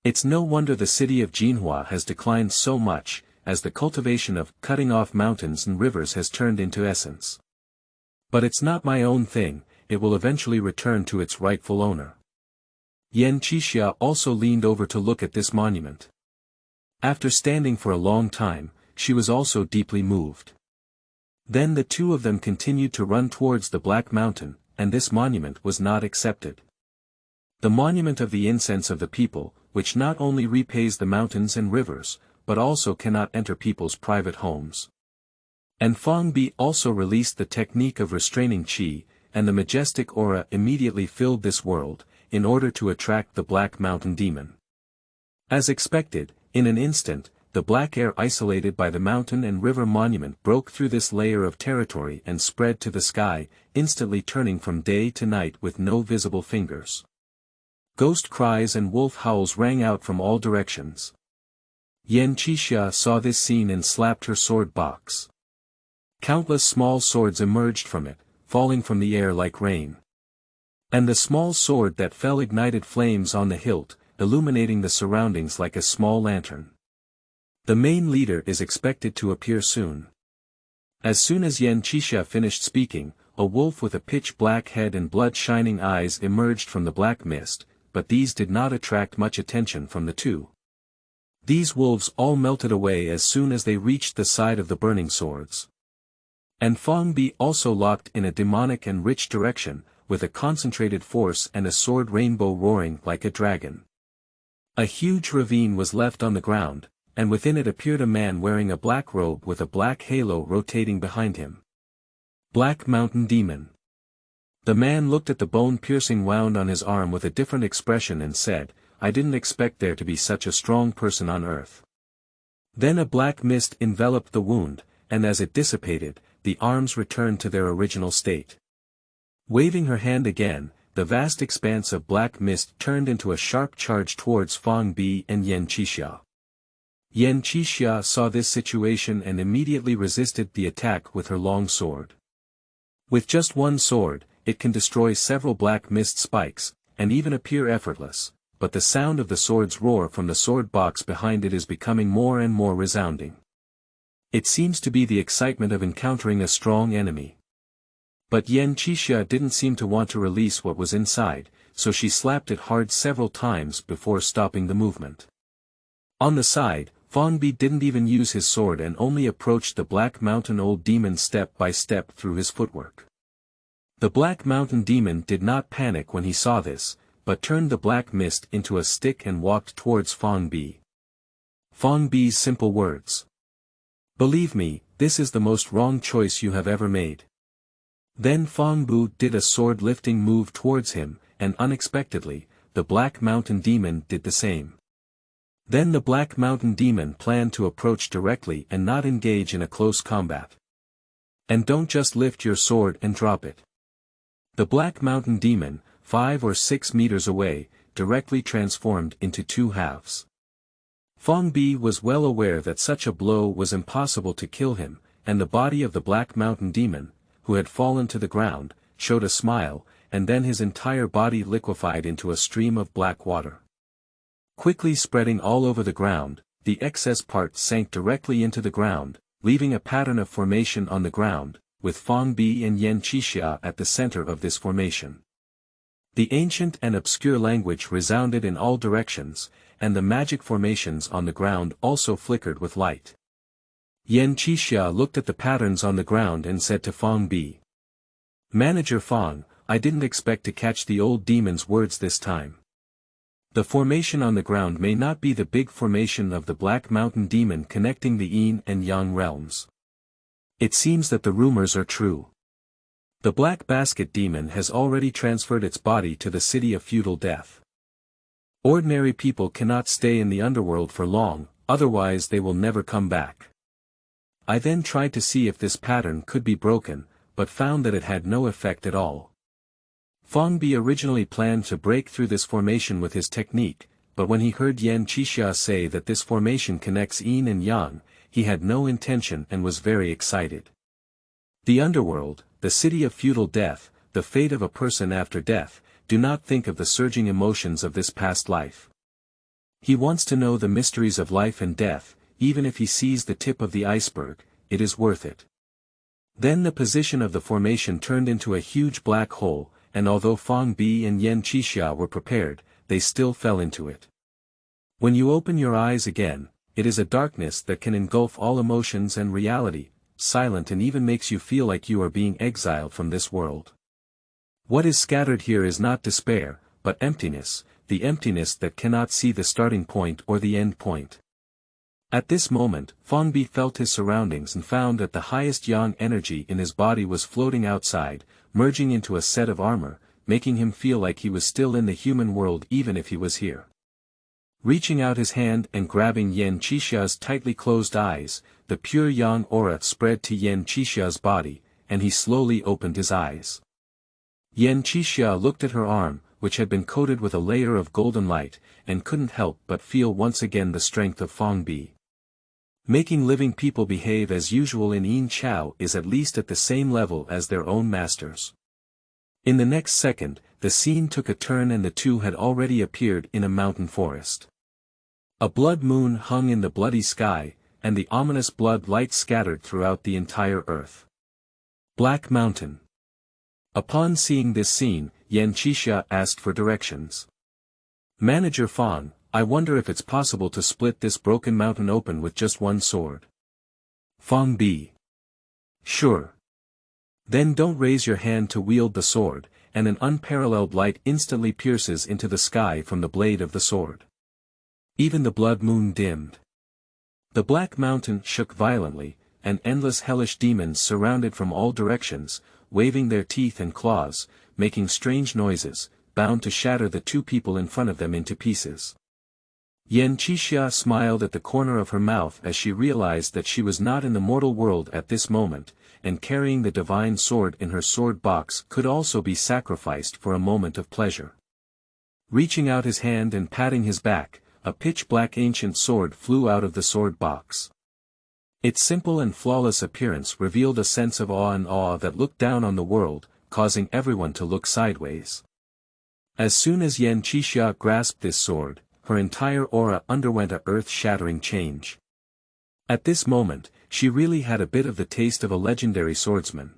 It's no wonder the city of Jinhua has declined so much, as the cultivation of cutting off mountains and rivers has turned into essence. But it's not my own thing, it will eventually return to its rightful owner. Yan Qixia also leaned over to look at this monument. After standing for a long time, she was also deeply moved. Then the two of them continued to run towards the Black Mountain, and this monument was not accepted. The monument of the incense of the people, which not only repays the mountains and rivers, but also cannot enter people's private homes. And Fang Bi also released the technique of restraining qi, and the majestic aura immediately filled this world, in order to attract the Black Mountain demon. As expected, in an instant, the black air isolated by the mountain and river monument broke through this layer of territory and spread to the sky, instantly turning from day to night with no visible fingers. Ghost cries and wolf howls rang out from all directions. Yan Qixia saw this scene and slapped her sword box. Countless small swords emerged from it, falling from the air like rain. And the small sword that fell ignited flames on the hilt, illuminating the surroundings like a small lantern. The main leader is expected to appear soon. As soon as Yan Qixia finished speaking, a wolf with a pitch-black head and blood-shining eyes emerged from the black mist, but these did not attract much attention from the two. These wolves all melted away as soon as they reached the side of the burning swords. And Fang Bi also locked in a demonic and rich direction, with a concentrated force and a sword rainbow roaring like a dragon. A huge ravine was left on the ground, and within it appeared a man wearing a black robe with a black halo rotating behind him. Black Mountain Demon. The man looked at the bone-piercing wound on his arm with a different expression and said, "I didn't expect there to be such a strong person on earth." Then a black mist enveloped the wound, and as it dissipated, the arms returned to their original state. Waving her hand again, the vast expanse of black mist turned into a sharp charge towards Fang Bi and Yan Qixia. Yan Qixia saw this situation and immediately resisted the attack with her long sword. With just one sword, it can destroy several black mist spikes, and even appear effortless, but the sound of the sword's roar from the sword box behind it is becoming more and more resounding. It seems to be the excitement of encountering a strong enemy. But Yan Qixia didn't seem to want to release what was inside, so she slapped it hard several times before stopping the movement. On the side, Fang Bi didn't even use his sword and only approached the Black Mountain Old Demon step by step through his footwork. The Black Mountain Demon did not panic when he saw this, but turned the black mist into a stick and walked towards Fang Bi. Fang Bi's simple words. "Believe me, this is the most wrong choice you have ever made." Then Fang Bu did a sword-lifting move towards him, and unexpectedly, the Black Mountain Demon did the same. Then the Black Mountain Demon planned to approach directly and not engage in a close combat. And don't just lift your sword and drop it. The Black Mountain Demon, 5 or 6 meters away, directly transformed into two halves. Fang Bi was well aware that such a blow was impossible to kill him, and the body of the Black Mountain Demon, who had fallen to the ground, showed a smile, and then his entire body liquefied into a stream of black water. Quickly spreading all over the ground, the excess part sank directly into the ground, leaving a pattern of formation on the ground, with Fang Bi and Yan Qixia at the center of this formation. The ancient and obscure language resounded in all directions, and the magic formations on the ground also flickered with light. Yan Qixia looked at the patterns on the ground and said to Fang Bi. Manager Fang, I didn't expect to catch the old demon's words this time. The formation on the ground may not be the big formation of the Black Mountain Demon connecting the Yin and Yang realms. It seems that the rumors are true. The Black Basket Demon has already transferred its body to the City of Feudal Death. Ordinary people cannot stay in the underworld for long, otherwise they will never come back. I then tried to see if this pattern could be broken, but found that it had no effect at all. Fang Bi originally planned to break through this formation with his technique, but when he heard Yan Qixia say that this formation connects Yin and Yang, he had no intention and was very excited. The underworld, the City of Feudal Death, the fate of a person after death, do not think of the surging emotions of this past life. He wants to know the mysteries of life and death, even if he sees the tip of the iceberg, it is worth it. Then the position of the formation turned into a huge black hole, and although Fang Bi and Yan Qixia were prepared, they still fell into it. When you open your eyes again, it is a darkness that can engulf all emotions and reality, silent and even makes you feel like you are being exiled from this world. What is scattered here is not despair, but emptiness, the emptiness that cannot see the starting point or the end point. At this moment, Fang Bi felt his surroundings and found that the highest yang energy in his body was floating outside, merging into a set of armor, making him feel like he was still in the human world even if he was here. Reaching out his hand and grabbing Yan Qixia's tightly closed eyes, the pure yang aura spread to Yan Qixia's body, and he slowly opened his eyes. Yan Qixia looked at her arm, which had been coated with a layer of golden light, and couldn't help but feel once again the strength of Fang Bi. Making living people behave as usual in Yin Chao is at least at the same level as their own masters. In the next second, the scene took a turn and the two had already appeared in a mountain forest. A blood moon hung in the bloody sky, and the ominous blood light scattered throughout the entire earth. Black Mountain. Upon seeing this scene, Yan Qixia asked for directions. Manager Fang, I wonder if it's possible to split this broken mountain open with just one sword. Fang Bi. Sure. Then don't raise your hand to wield the sword, and an unparalleled light instantly pierces into the sky from the blade of the sword. Even the blood moon dimmed. The Black Mountain shook violently, and endless hellish demons surrounded from all directions, waving their teeth and claws, making strange noises, bound to shatter the two people in front of them into pieces. Yan Qixia smiled at the corner of her mouth as she realized that she was not in the mortal world at this moment, and carrying the divine sword in her sword box could also be sacrificed for a moment of pleasure. Reaching out his hand and patting his back, a pitch-black ancient sword flew out of the sword box. Its simple and flawless appearance revealed a sense of awe and awe that looked down on the world, causing everyone to look sideways. As soon as Yan Qixia grasped this sword, her entire aura underwent a earth-shattering change. At this moment, she really had a bit of the taste of a legendary swordsman.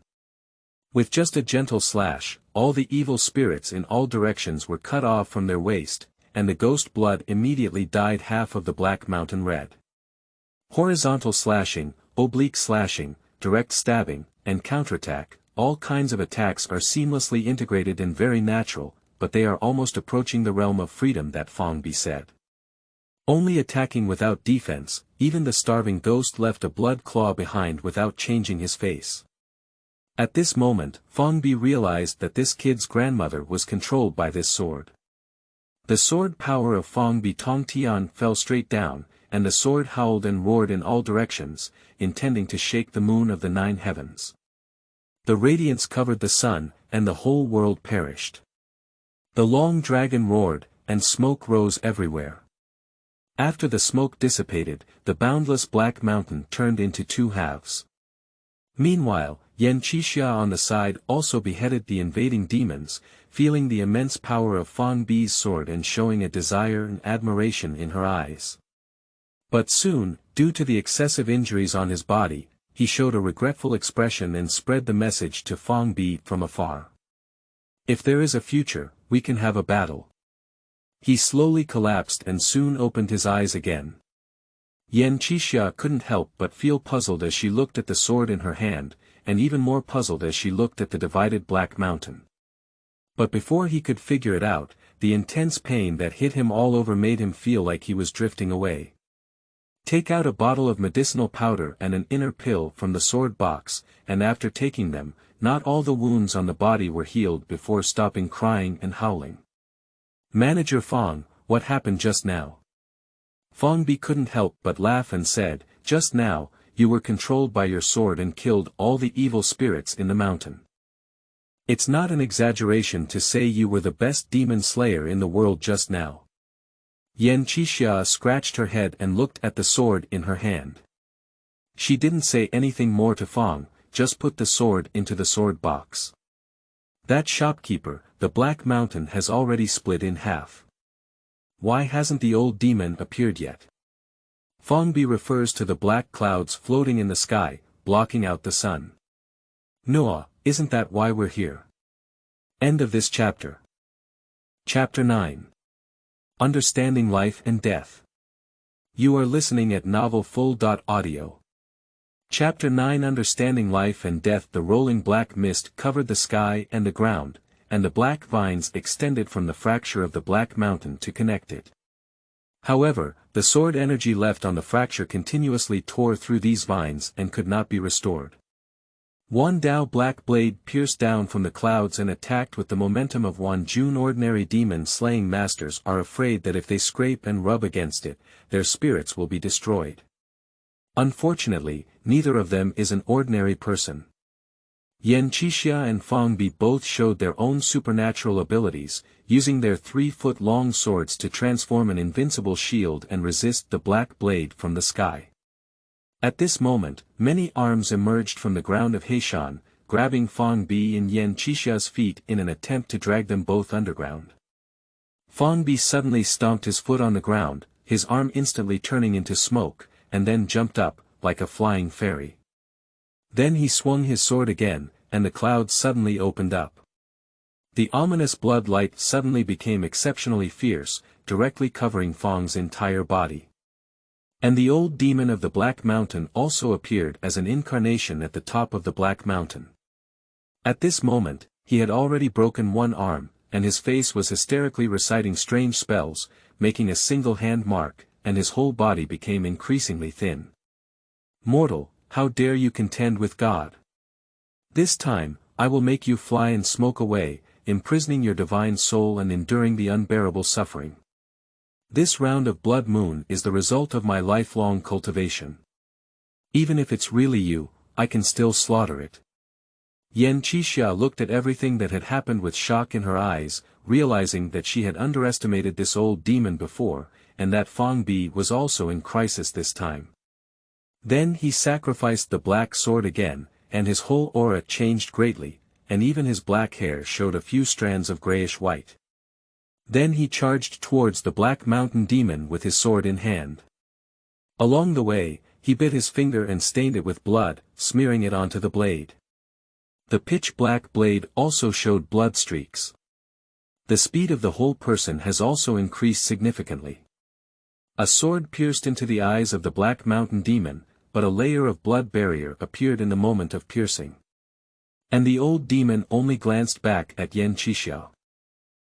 With just a gentle slash, all the evil spirits in all directions were cut off from their waist, and the ghost blood immediately dyed half of the Black Mountain red. Horizontal slashing, oblique slashing, direct stabbing, and counterattack, all kinds of attacks are seamlessly integrated and very natural, but they are almost approaching the realm of freedom that Fang Bi said. Only attacking without defense, even the starving ghost left a blood claw behind without changing his face. At this moment, Fang Bi realized that this kid's grandmother was controlled by this sword. The sword power of Fang Bi Tong Tian fell straight down, and the sword howled and roared in all directions, intending to shake the moon of the 9 heavens. The radiance covered the sun, and the whole world perished. The long dragon roared, and smoke rose everywhere. After the smoke dissipated, the boundless Black Mountain turned into 2 halves. Meanwhile, Yan Qixia on the side also beheaded the invading demons, feeling the immense power of Fang Bi's sword and showing a desire and admiration in her eyes. But soon, due to the excessive injuries on his body, he showed a regretful expression and spread the message to Fang Bi from afar. If there is a future, we can have a battle. He slowly collapsed and soon opened his eyes again. Yan Qixia couldn't help but feel puzzled as she looked at the sword in her hand, and even more puzzled as she looked at the divided Black Mountain. But before he could figure it out, the intense pain that hit him all over made him feel like he was drifting away. Take out a bottle of medicinal powder and an inner pill from the sword box, and after taking them, not all the wounds on the body were healed before stopping crying and howling. Manager Fong, what happened just now? Fong Bi couldn't help but laugh and said, just now, you were controlled by your sword and killed all the evil spirits in the mountain. It's not an exaggeration to say you were the best demon slayer in the world just now. Yan Qixia scratched her head and looked at the sword in her hand. She didn't say anything more to Fong, just put the sword into the sword box. That shopkeeper, the Black Mountain has already split in half. Why hasn't the old demon appeared yet? Fong Bi refers to the black clouds floating in the sky, blocking out the sun. Noah, isn't that why we're here? End of this chapter. Chapter 9. Understanding Life and Death. You are listening at novelfull.audio. Chapter 9. Understanding Life and Death. The rolling black mist covered the sky and the ground, and the black vines extended from the fracture of the Black Mountain to connect it. However, the sword energy left on the fracture continuously tore through these vines and could not be restored. One Dao black blade pierced down from the clouds and attacked with the momentum of Wan Jun. Ordinary demon-slaying masters are afraid that if they scrape and rub against it, their spirits will be destroyed. Unfortunately, neither of them is an ordinary person. Yan Qixia and Fong Bi both showed their own supernatural abilities, using their 3-foot-long swords to transform an invincible shield and resist the black blade from the sky. At this moment, many arms emerged from the ground of Heishan, grabbing Fong Bi and Yan Qixia's feet in an attempt to drag them both underground. Fong Bi suddenly stomped his foot on the ground, his arm instantly turning into smoke, and then jumped up, like a flying fairy. Then he swung his sword again, and the clouds suddenly opened up. The ominous blood light suddenly became exceptionally fierce, directly covering Fong's entire body. And the old demon of the Black Mountain also appeared as an incarnation at the top of the Black Mountain. At this moment, he had already broken one arm, and his face was hysterically reciting strange spells, making a single hand mark, and his whole body became increasingly thin. Mortal, how dare you contend with God? This time, I will make you fly and smoke away, imprisoning your divine soul and enduring the unbearable suffering. This round of blood moon is the result of my lifelong cultivation. Even if it's really you, I can still slaughter it. Yan Qixia looked at everything that had happened with shock in her eyes, realizing that she had underestimated this old demon before, and that Fong Bi was also in crisis this time. Then he sacrificed the black sword again, and his whole aura changed greatly, and even his black hair showed a few strands of grayish-white. Then he charged towards the Black Mountain demon with his sword in hand. Along the way, he bit his finger and stained it with blood, smearing it onto the blade. The pitch-black blade also showed blood streaks. The speed of the whole person has also increased significantly. A sword pierced into the eyes of the Black Mountain demon, but a layer of blood barrier appeared in the moment of piercing. And the old demon only glanced back at Yan Qixia.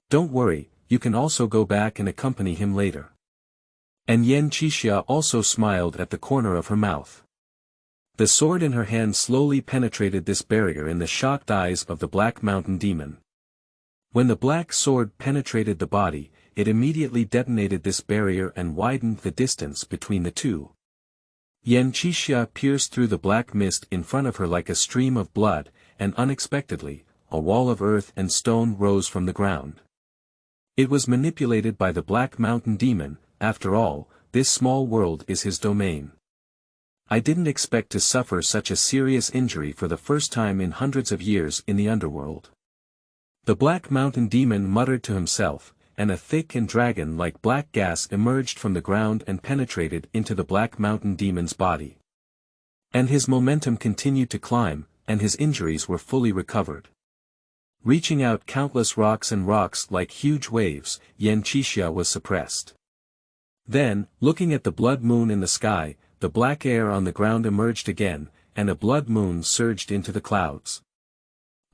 Don't worry, you can also go back and accompany him later. And Yan Qixia also smiled at the corner of her mouth. The sword in her hand slowly penetrated this barrier in the shocked eyes of the Black Mountain demon. When the black sword penetrated the body, it immediately detonated this barrier and widened the distance between the two. Yan Qixia pierced through the black mist in front of her like a stream of blood, and unexpectedly, a wall of earth and stone rose from the ground. It was manipulated by the Black Mountain demon. After all, this small world is his domain. I didn't expect to suffer such a serious injury for the first time in hundreds of years in the underworld. The Black Mountain demon muttered to himself, and a thick and dragon-like black gas emerged from the ground and penetrated into the Black Mountain demon's body. And his momentum continued to climb, and his injuries were fully recovered. Reaching out countless rocks like huge waves, Yan Qixia was suppressed. Then, looking at the blood moon in the sky, the black air on the ground emerged again, and a blood moon surged into the clouds.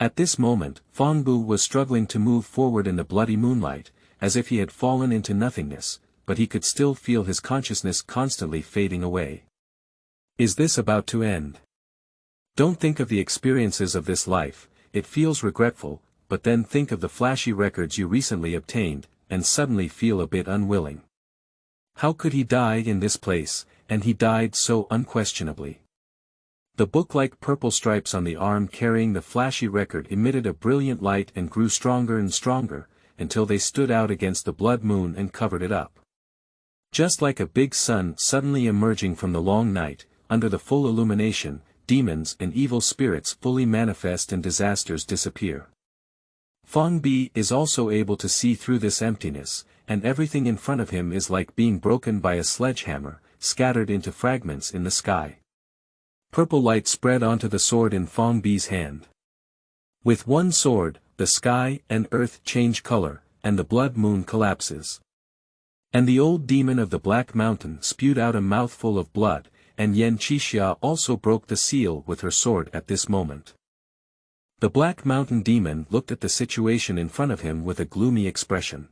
At this moment, Fangbu was struggling to move forward in the bloody moonlight, as if he had fallen into nothingness, but he could still feel his consciousness constantly fading away. Is this about to end? Don't think of the experiences of this life, it feels regretful, but then think of the flashy records you recently obtained, and suddenly feel a bit unwilling. How could he die in this place, and he died so unquestionably? The book-like purple stripes on the arm carrying the flashy record emitted a brilliant light and grew stronger and stronger, until they stood out against the blood moon and covered it up. Just like a big sun suddenly emerging from the long night, under the full illumination, demons and evil spirits fully manifest and disasters disappear. Fang Bi is also able to see through this emptiness, and everything in front of him is like being broken by a sledgehammer, scattered into fragments in the sky. Purple light spread onto the sword in Fang Bi's hand. With one sword, the sky and earth change color, and the blood moon collapses. And the old demon of the Black Mountain spewed out a mouthful of blood, and Yan Qixia also broke the seal with her sword at this moment. The Black Mountain demon looked at the situation in front of him with a gloomy expression.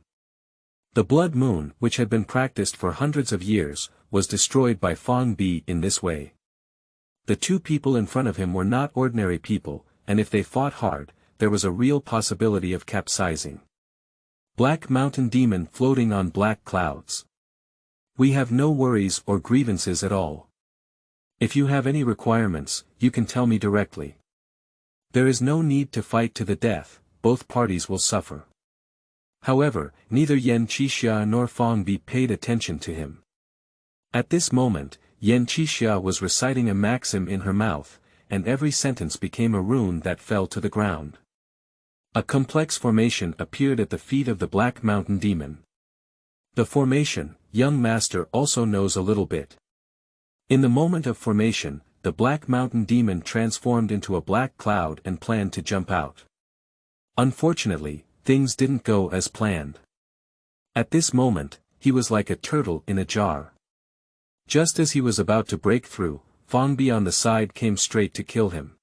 The blood moon, which had been practiced for hundreds of years, was destroyed by Fang Bi in this way. The two people in front of him were not ordinary people, and if they fought hard, there was a real possibility of capsizing. Black Mountain demon floating on black clouds. We have no worries or grievances at all. If you have any requirements, you can tell me directly. There is no need to fight to the death, both parties will suffer. However, neither Yan Qixia nor Fang Bi paid attention to him. At this moment, Yan Qixia was reciting a maxim in her mouth, and every sentence became a rune that fell to the ground. A complex formation appeared at the feet of the Black Mountain demon. The formation, young master also knows a little bit. In the moment of formation, the Black Mountain demon transformed into a black cloud and planned to jump out. Unfortunately, things didn't go as planned. At this moment, he was like a turtle in a jar. Just as he was about to break through, Fang Bi on the side came straight to kill him.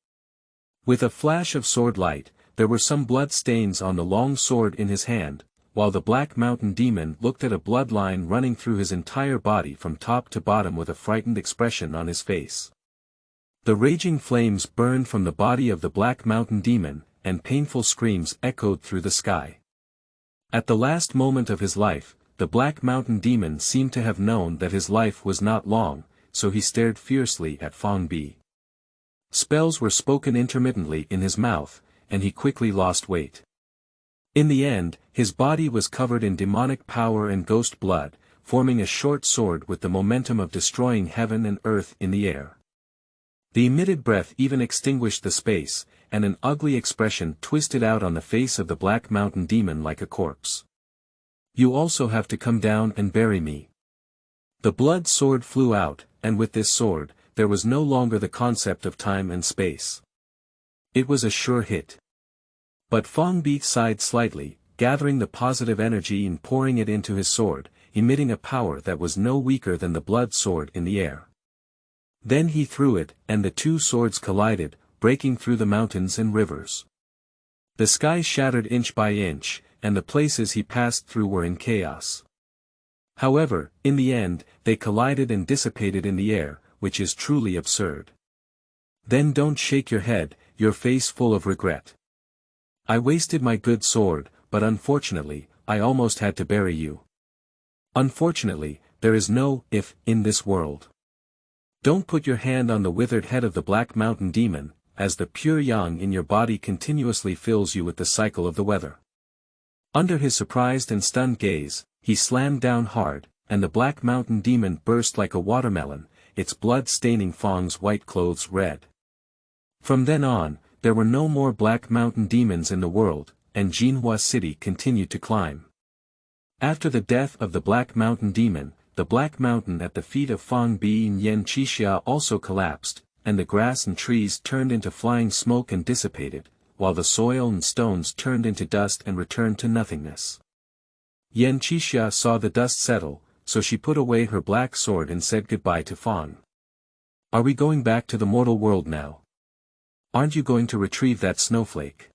With a flash of sword light, there were some blood stains on the long sword in his hand, while the Black Mountain demon looked at a bloodline running through his entire body from top to bottom with a frightened expression on his face. The raging flames burned from the body of the Black Mountain demon, and painful screams echoed through the sky. At the last moment of his life, the Black Mountain demon seemed to have known that his life was not long, so he stared fiercely at Fang Bi. Spells were spoken intermittently in his mouth, and he quickly lost weight. In the end, his body was covered in demonic power and ghost blood, forming a short sword with the momentum of destroying heaven and earth in the air. The emitted breath even extinguished the space, and an ugly expression twisted out on the face of the Black Mountain demon like a corpse. You also have to come down and bury me. The blood sword flew out, and with this sword, there was no longer the concept of time and space. It was a sure hit. But Fang Bi sighed slightly, gathering the positive energy and pouring it into his sword, emitting a power that was no weaker than the blood sword in the air. Then he threw it, and the two swords collided, breaking through the mountains and rivers. The sky shattered inch by inch, and the places he passed through were in chaos. However, in the end, they collided and dissipated in the air, which is truly absurd. Then don't shake your head, your face full of regret. I wasted my good sword, but unfortunately, I almost had to bury you. Unfortunately, there is no if in this world. Don't put your hand on the withered head of the Black Mountain demon, as the pure yang in your body continuously fills you with the cycle of the weather. Under his surprised and stunned gaze, he slammed down hard, and the Black Mountain demon burst like a watermelon, its blood staining Fang's white clothes red. From then on, there were no more Black Mountain demons in the world, and Jinhua city continued to climb. After the death of the Black Mountain demon, the Black Mountain at the feet of Fang Bi and Yan Qixia also collapsed, and the grass and trees turned into flying smoke and dissipated, while the soil and stones turned into dust and returned to nothingness. Yan Qixia saw the dust settle, so she put away her black sword and said goodbye to Fang. Are we going back to the mortal world now? Aren't you going to retrieve that snowflake?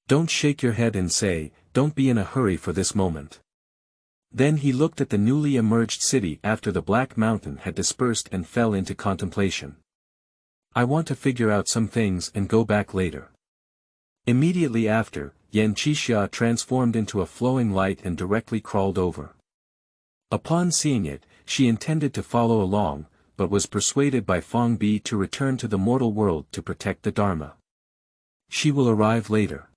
Don't shake your head and say, don't be in a hurry for this moment. Then he looked at the newly emerged city after the Black Mountain had dispersed and fell into contemplation. I want to figure out some things and go back later. Immediately after, Yan Qixia transformed into a flowing light and directly crawled over. Upon seeing it, she intended to follow along, but was persuaded by Fang Bi to return to the mortal world to protect the Dharma. She will arrive later.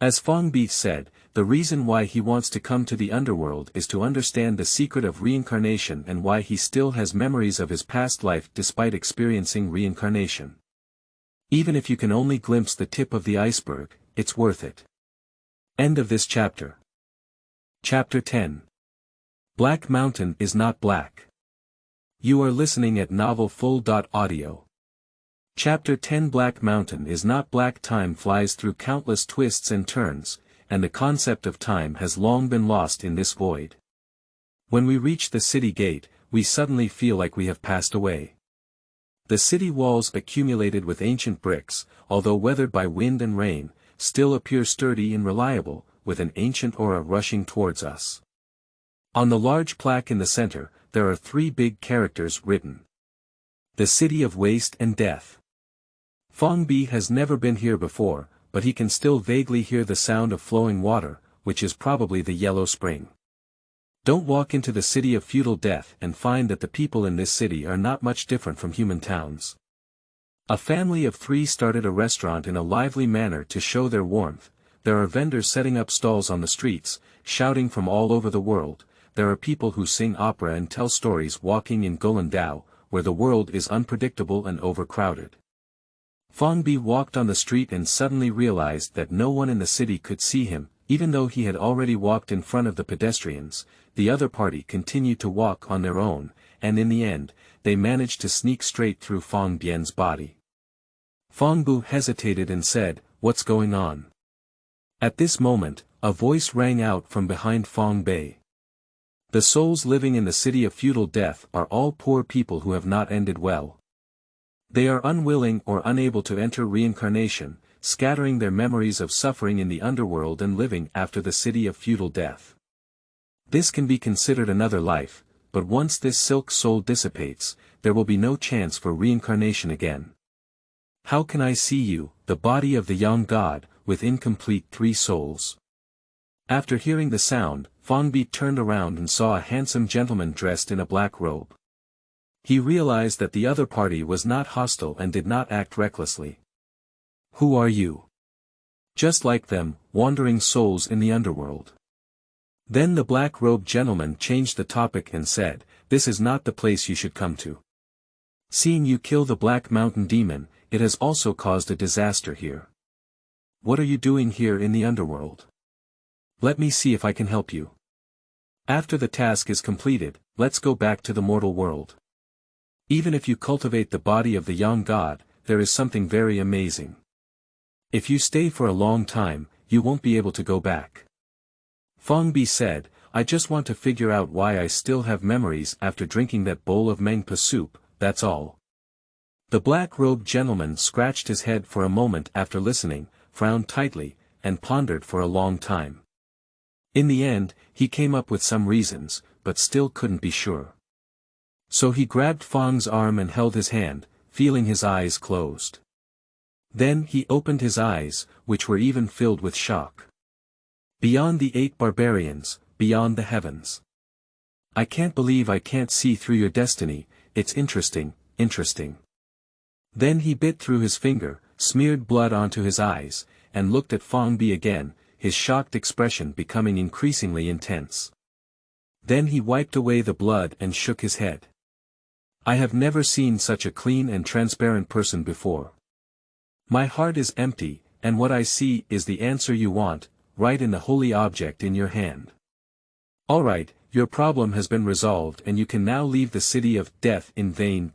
As Fang Bi said, the reason why he wants to come to the underworld is to understand the secret of reincarnation and why he still has memories of his past life despite experiencing reincarnation. Even if you can only glimpse the tip of the iceberg, it's worth it. End of this chapter. Chapter 10. Black Mountain is not black. You are listening at novelfull.audio. Chapter 10. Black Mountain is not black. Time flies through countless twists and turns, and the concept of time has long been lost in this void. When we reach the city gate, we suddenly feel like we have passed away. The city walls, accumulated with ancient bricks, although weathered by wind and rain, still appear sturdy and reliable, with an ancient aura rushing towards us. On the large plaque in the center, there are 3 big characters written. The City of Waste and Death. Fang Bi has never been here before, but he can still vaguely hear the sound of flowing water, which is probably the Yellow Spring. Don't walk into the City of Feudal Death and find that the people in this city are not much different from human towns. A family of 3 started a restaurant in a lively manner to show their warmth. There are vendors setting up stalls on the streets, shouting from all over the world. There are people who sing opera and tell stories walking in Golandao, where the world is unpredictable and overcrowded. Fang Bi walked on the street and suddenly realized that no one in the city could see him, even though he had already walked in front of the pedestrians. The other party continued to walk on their own, and in the end, they managed to sneak straight through Fang Bian's body. Fang Bu hesitated and said, "What's going on?" At this moment, a voice rang out from behind Fang Bei. The souls living in the City of Feudal Death are all poor people who have not ended well. They are unwilling or unable to enter reincarnation, scattering their memories of suffering in the underworld and living after the City of Feudal Death. This can be considered another life, but once this silk soul dissipates, there will be no chance for reincarnation again. How can I see you, the body of the young god, with incomplete 3 souls? After hearing the sound, Fang Bi turned around and saw a handsome gentleman dressed in a black robe. He realized that the other party was not hostile and did not act recklessly. Who are you? Just like them, wandering souls in the underworld. Then the black-robed gentleman changed the topic and said, "This is not the place you should come to. Seeing you kill the Black Mountain demon, it has also caused a disaster here. What are you doing here in the underworld? Let me see if I can help you. After the task is completed, let's go back to the mortal world. Even if you cultivate the body of the young god, there is something very amazing. If you stay for a long time, you won't be able to go back." Fang Bi said, "I just want to figure out why I still have memories after drinking that bowl of mengpa soup, that's all." The black-robed gentleman scratched his head for a moment after listening, frowned tightly, and pondered for a long time. In the end, he came up with some reasons, but still couldn't be sure. So he grabbed Fang's arm and held his hand, feeling his eyes closed. Then he opened his eyes, which were even filled with shock. Beyond the 8 barbarians, beyond the heavens. I can't believe I can't see through your destiny, it's interesting, interesting. Then he bit through his finger, smeared blood onto his eyes, and looked at Fang Bi again, his shocked expression becoming increasingly intense. Then he wiped away the blood and shook his head. I have never seen such a clean and transparent person before. My heart is empty, and what I see is the answer you want, right in the holy object in your hand. Alright, your problem has been resolved and you can now leave the City of Death in vain.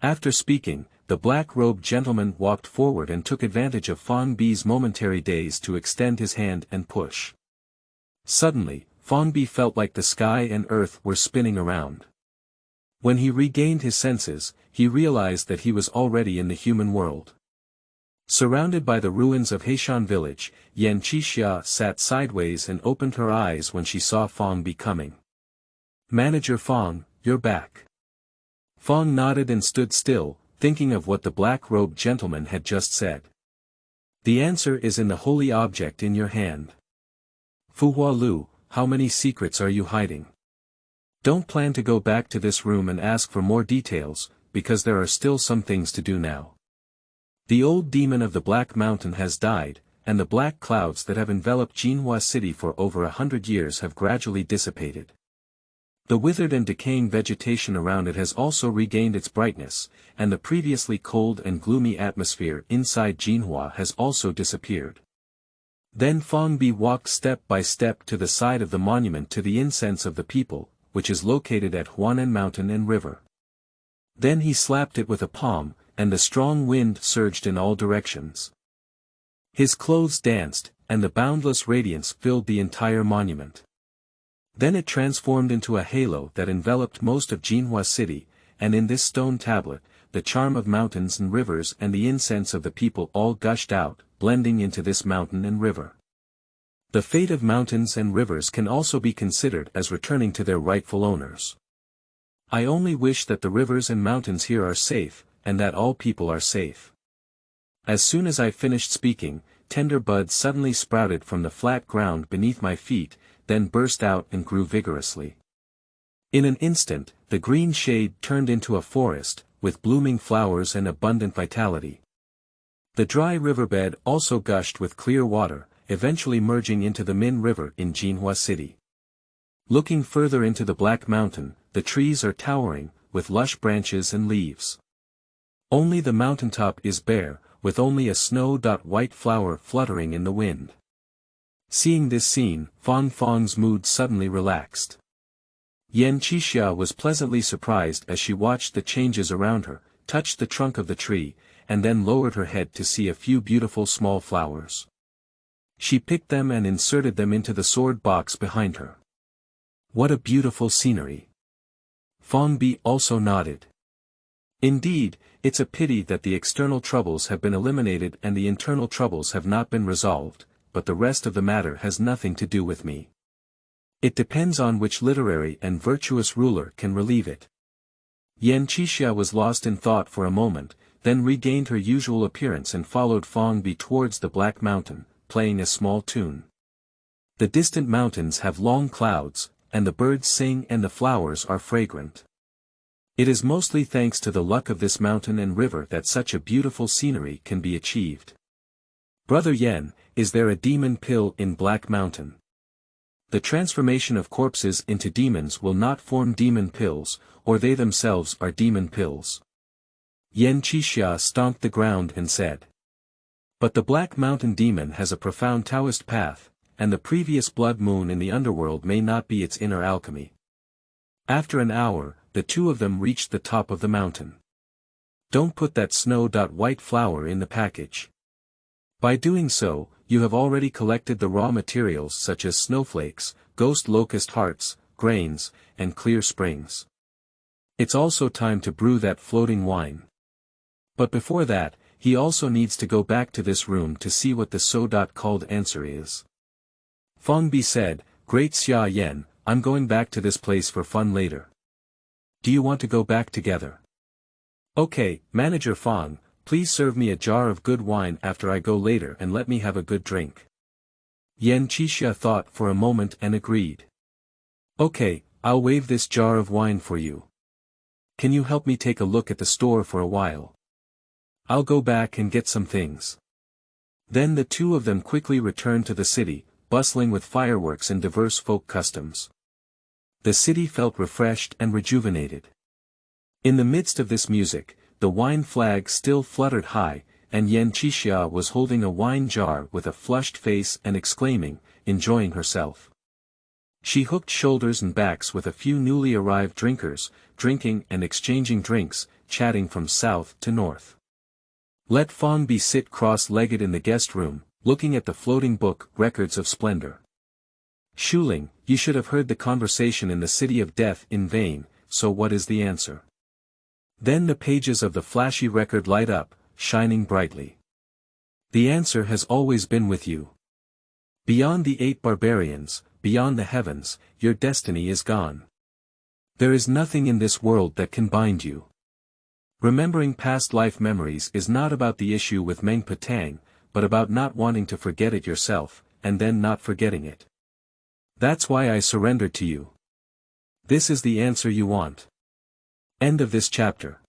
After speaking, the black-robed gentleman walked forward and took advantage of Fong Bi's momentary daze to extend his hand and push. Suddenly, Fong Bi felt like the sky and earth were spinning around. When he regained his senses, he realized that he was already in the human world. Surrounded by the ruins of Heishan village, Yan Qixia sat sideways and opened her eyes when she saw Fong Bi coming. "Manager Fong, you're back." Fong nodded and stood still, thinking of what the black-robed gentleman had just said. "The answer is in the holy object in your hand. Fu Hualu, how many secrets are you hiding? Don't plan to go back to this room and ask for more details, because there are still some things to do now. The old demon of the Black Mountain has died, and the black clouds that have enveloped Jinhua city for over 100 years have gradually dissipated. The withered and decaying vegetation around it has also regained its brightness, and the previously cold and gloomy atmosphere inside Jinhua has also disappeared." Then Fong Bi walked step by step to the side of the monument to the incense of the people, which is located at Huailin Mountain and River. Then he slapped it with a palm, and the strong wind surged in all directions. His clothes danced, and the boundless radiance filled the entire monument. Then it transformed into a halo that enveloped most of Jinhua city, and in this stone tablet, the charm of mountains and rivers and the incense of the people all gushed out, blending into this mountain and river. The fate of mountains and rivers can also be considered as returning to their rightful owners. I only wish that the rivers and mountains here are safe, and that all people are safe. As soon as I finished speaking, tender buds suddenly sprouted from the flat ground beneath my feet, then burst out and grew vigorously. In an instant, the green shade turned into a forest, with blooming flowers and abundant vitality. The dry riverbed also gushed with clear water, eventually merging into the Min River in Jinhua city. Looking further into the Black Mountain, the trees are towering, with lush branches and leaves. Only the mountaintop is bare, with only a snow-white flower fluttering in the wind. Seeing this scene, Fong's mood suddenly relaxed. Yan Qixia was pleasantly surprised as she watched the changes around her, touched the trunk of the tree, and then lowered her head to see a few beautiful small flowers. She picked them and inserted them into the sword box behind her. What a beautiful scenery! Fong Bi also nodded. Indeed, it's a pity that the external troubles have been eliminated and the internal troubles have not been resolved, but the rest of the matter has nothing to do with me. It depends on which literary and virtuous ruler can relieve it. Yan Qixia was lost in thought for a moment, then regained her usual appearance and followed Fong Bi towards the Black Mountain, playing a small tune. The distant mountains have long clouds, and the birds sing and the flowers are fragrant. It is mostly thanks to the luck of this mountain and river that such a beautiful scenery can be achieved. Brother Yen, is there a demon pill in Black Mountain? The transformation of corpses into demons will not form demon pills, or they themselves are demon pills. Yan Qixia stomped the ground and said. But the Black Mountain demon has a profound Taoist path, and the previous blood moon in the underworld may not be its inner alchemy. After an hour, the two of them reached the top of the mountain. Don't put that snow-white flower in the package. By doing so, you have already collected the raw materials such as snowflakes, ghost locust hearts, grains, and clear springs. It's also time to brew that floating wine. But before that, he also needs to go back to this room to see what the so-called answer is. Fong Bi said, Great Xia Yan, I'm going back to this place for fun later. Do you want to go back together? Okay, Manager Fong, please serve me a jar of good wine after I go later and let me have a good drink. Yan Qixia thought for a moment and agreed. Okay, I'll waive this jar of wine for you. Can you help me take a look at the store for a while? I'll go back and get some things. Then the two of them quickly returned to the city, bustling with fireworks and diverse folk customs. The city felt refreshed and rejuvenated. In the midst of this music, the wine flag still fluttered high, and Yan Qixia was holding a wine jar with a flushed face and exclaiming, enjoying herself. She hooked shoulders and backs with a few newly arrived drinkers, drinking and exchanging drinks, chatting from south to north. Let Fong Bi sit cross-legged in the guest room, looking at the floating book, Records of Splendor. Shuling, you should have heard the conversation in the City of Death in vain, so what is the answer? Then the pages of the flashy record light up, shining brightly. The answer has always been with you. Beyond the 8 barbarians, beyond the heavens, your destiny is gone. There is nothing in this world that can bind you. Remembering past life memories is not about the issue with Meng Patang, but about not wanting to forget it yourself, and then not forgetting it. That's why I surrendered to you. This is the answer you want. End of this chapter.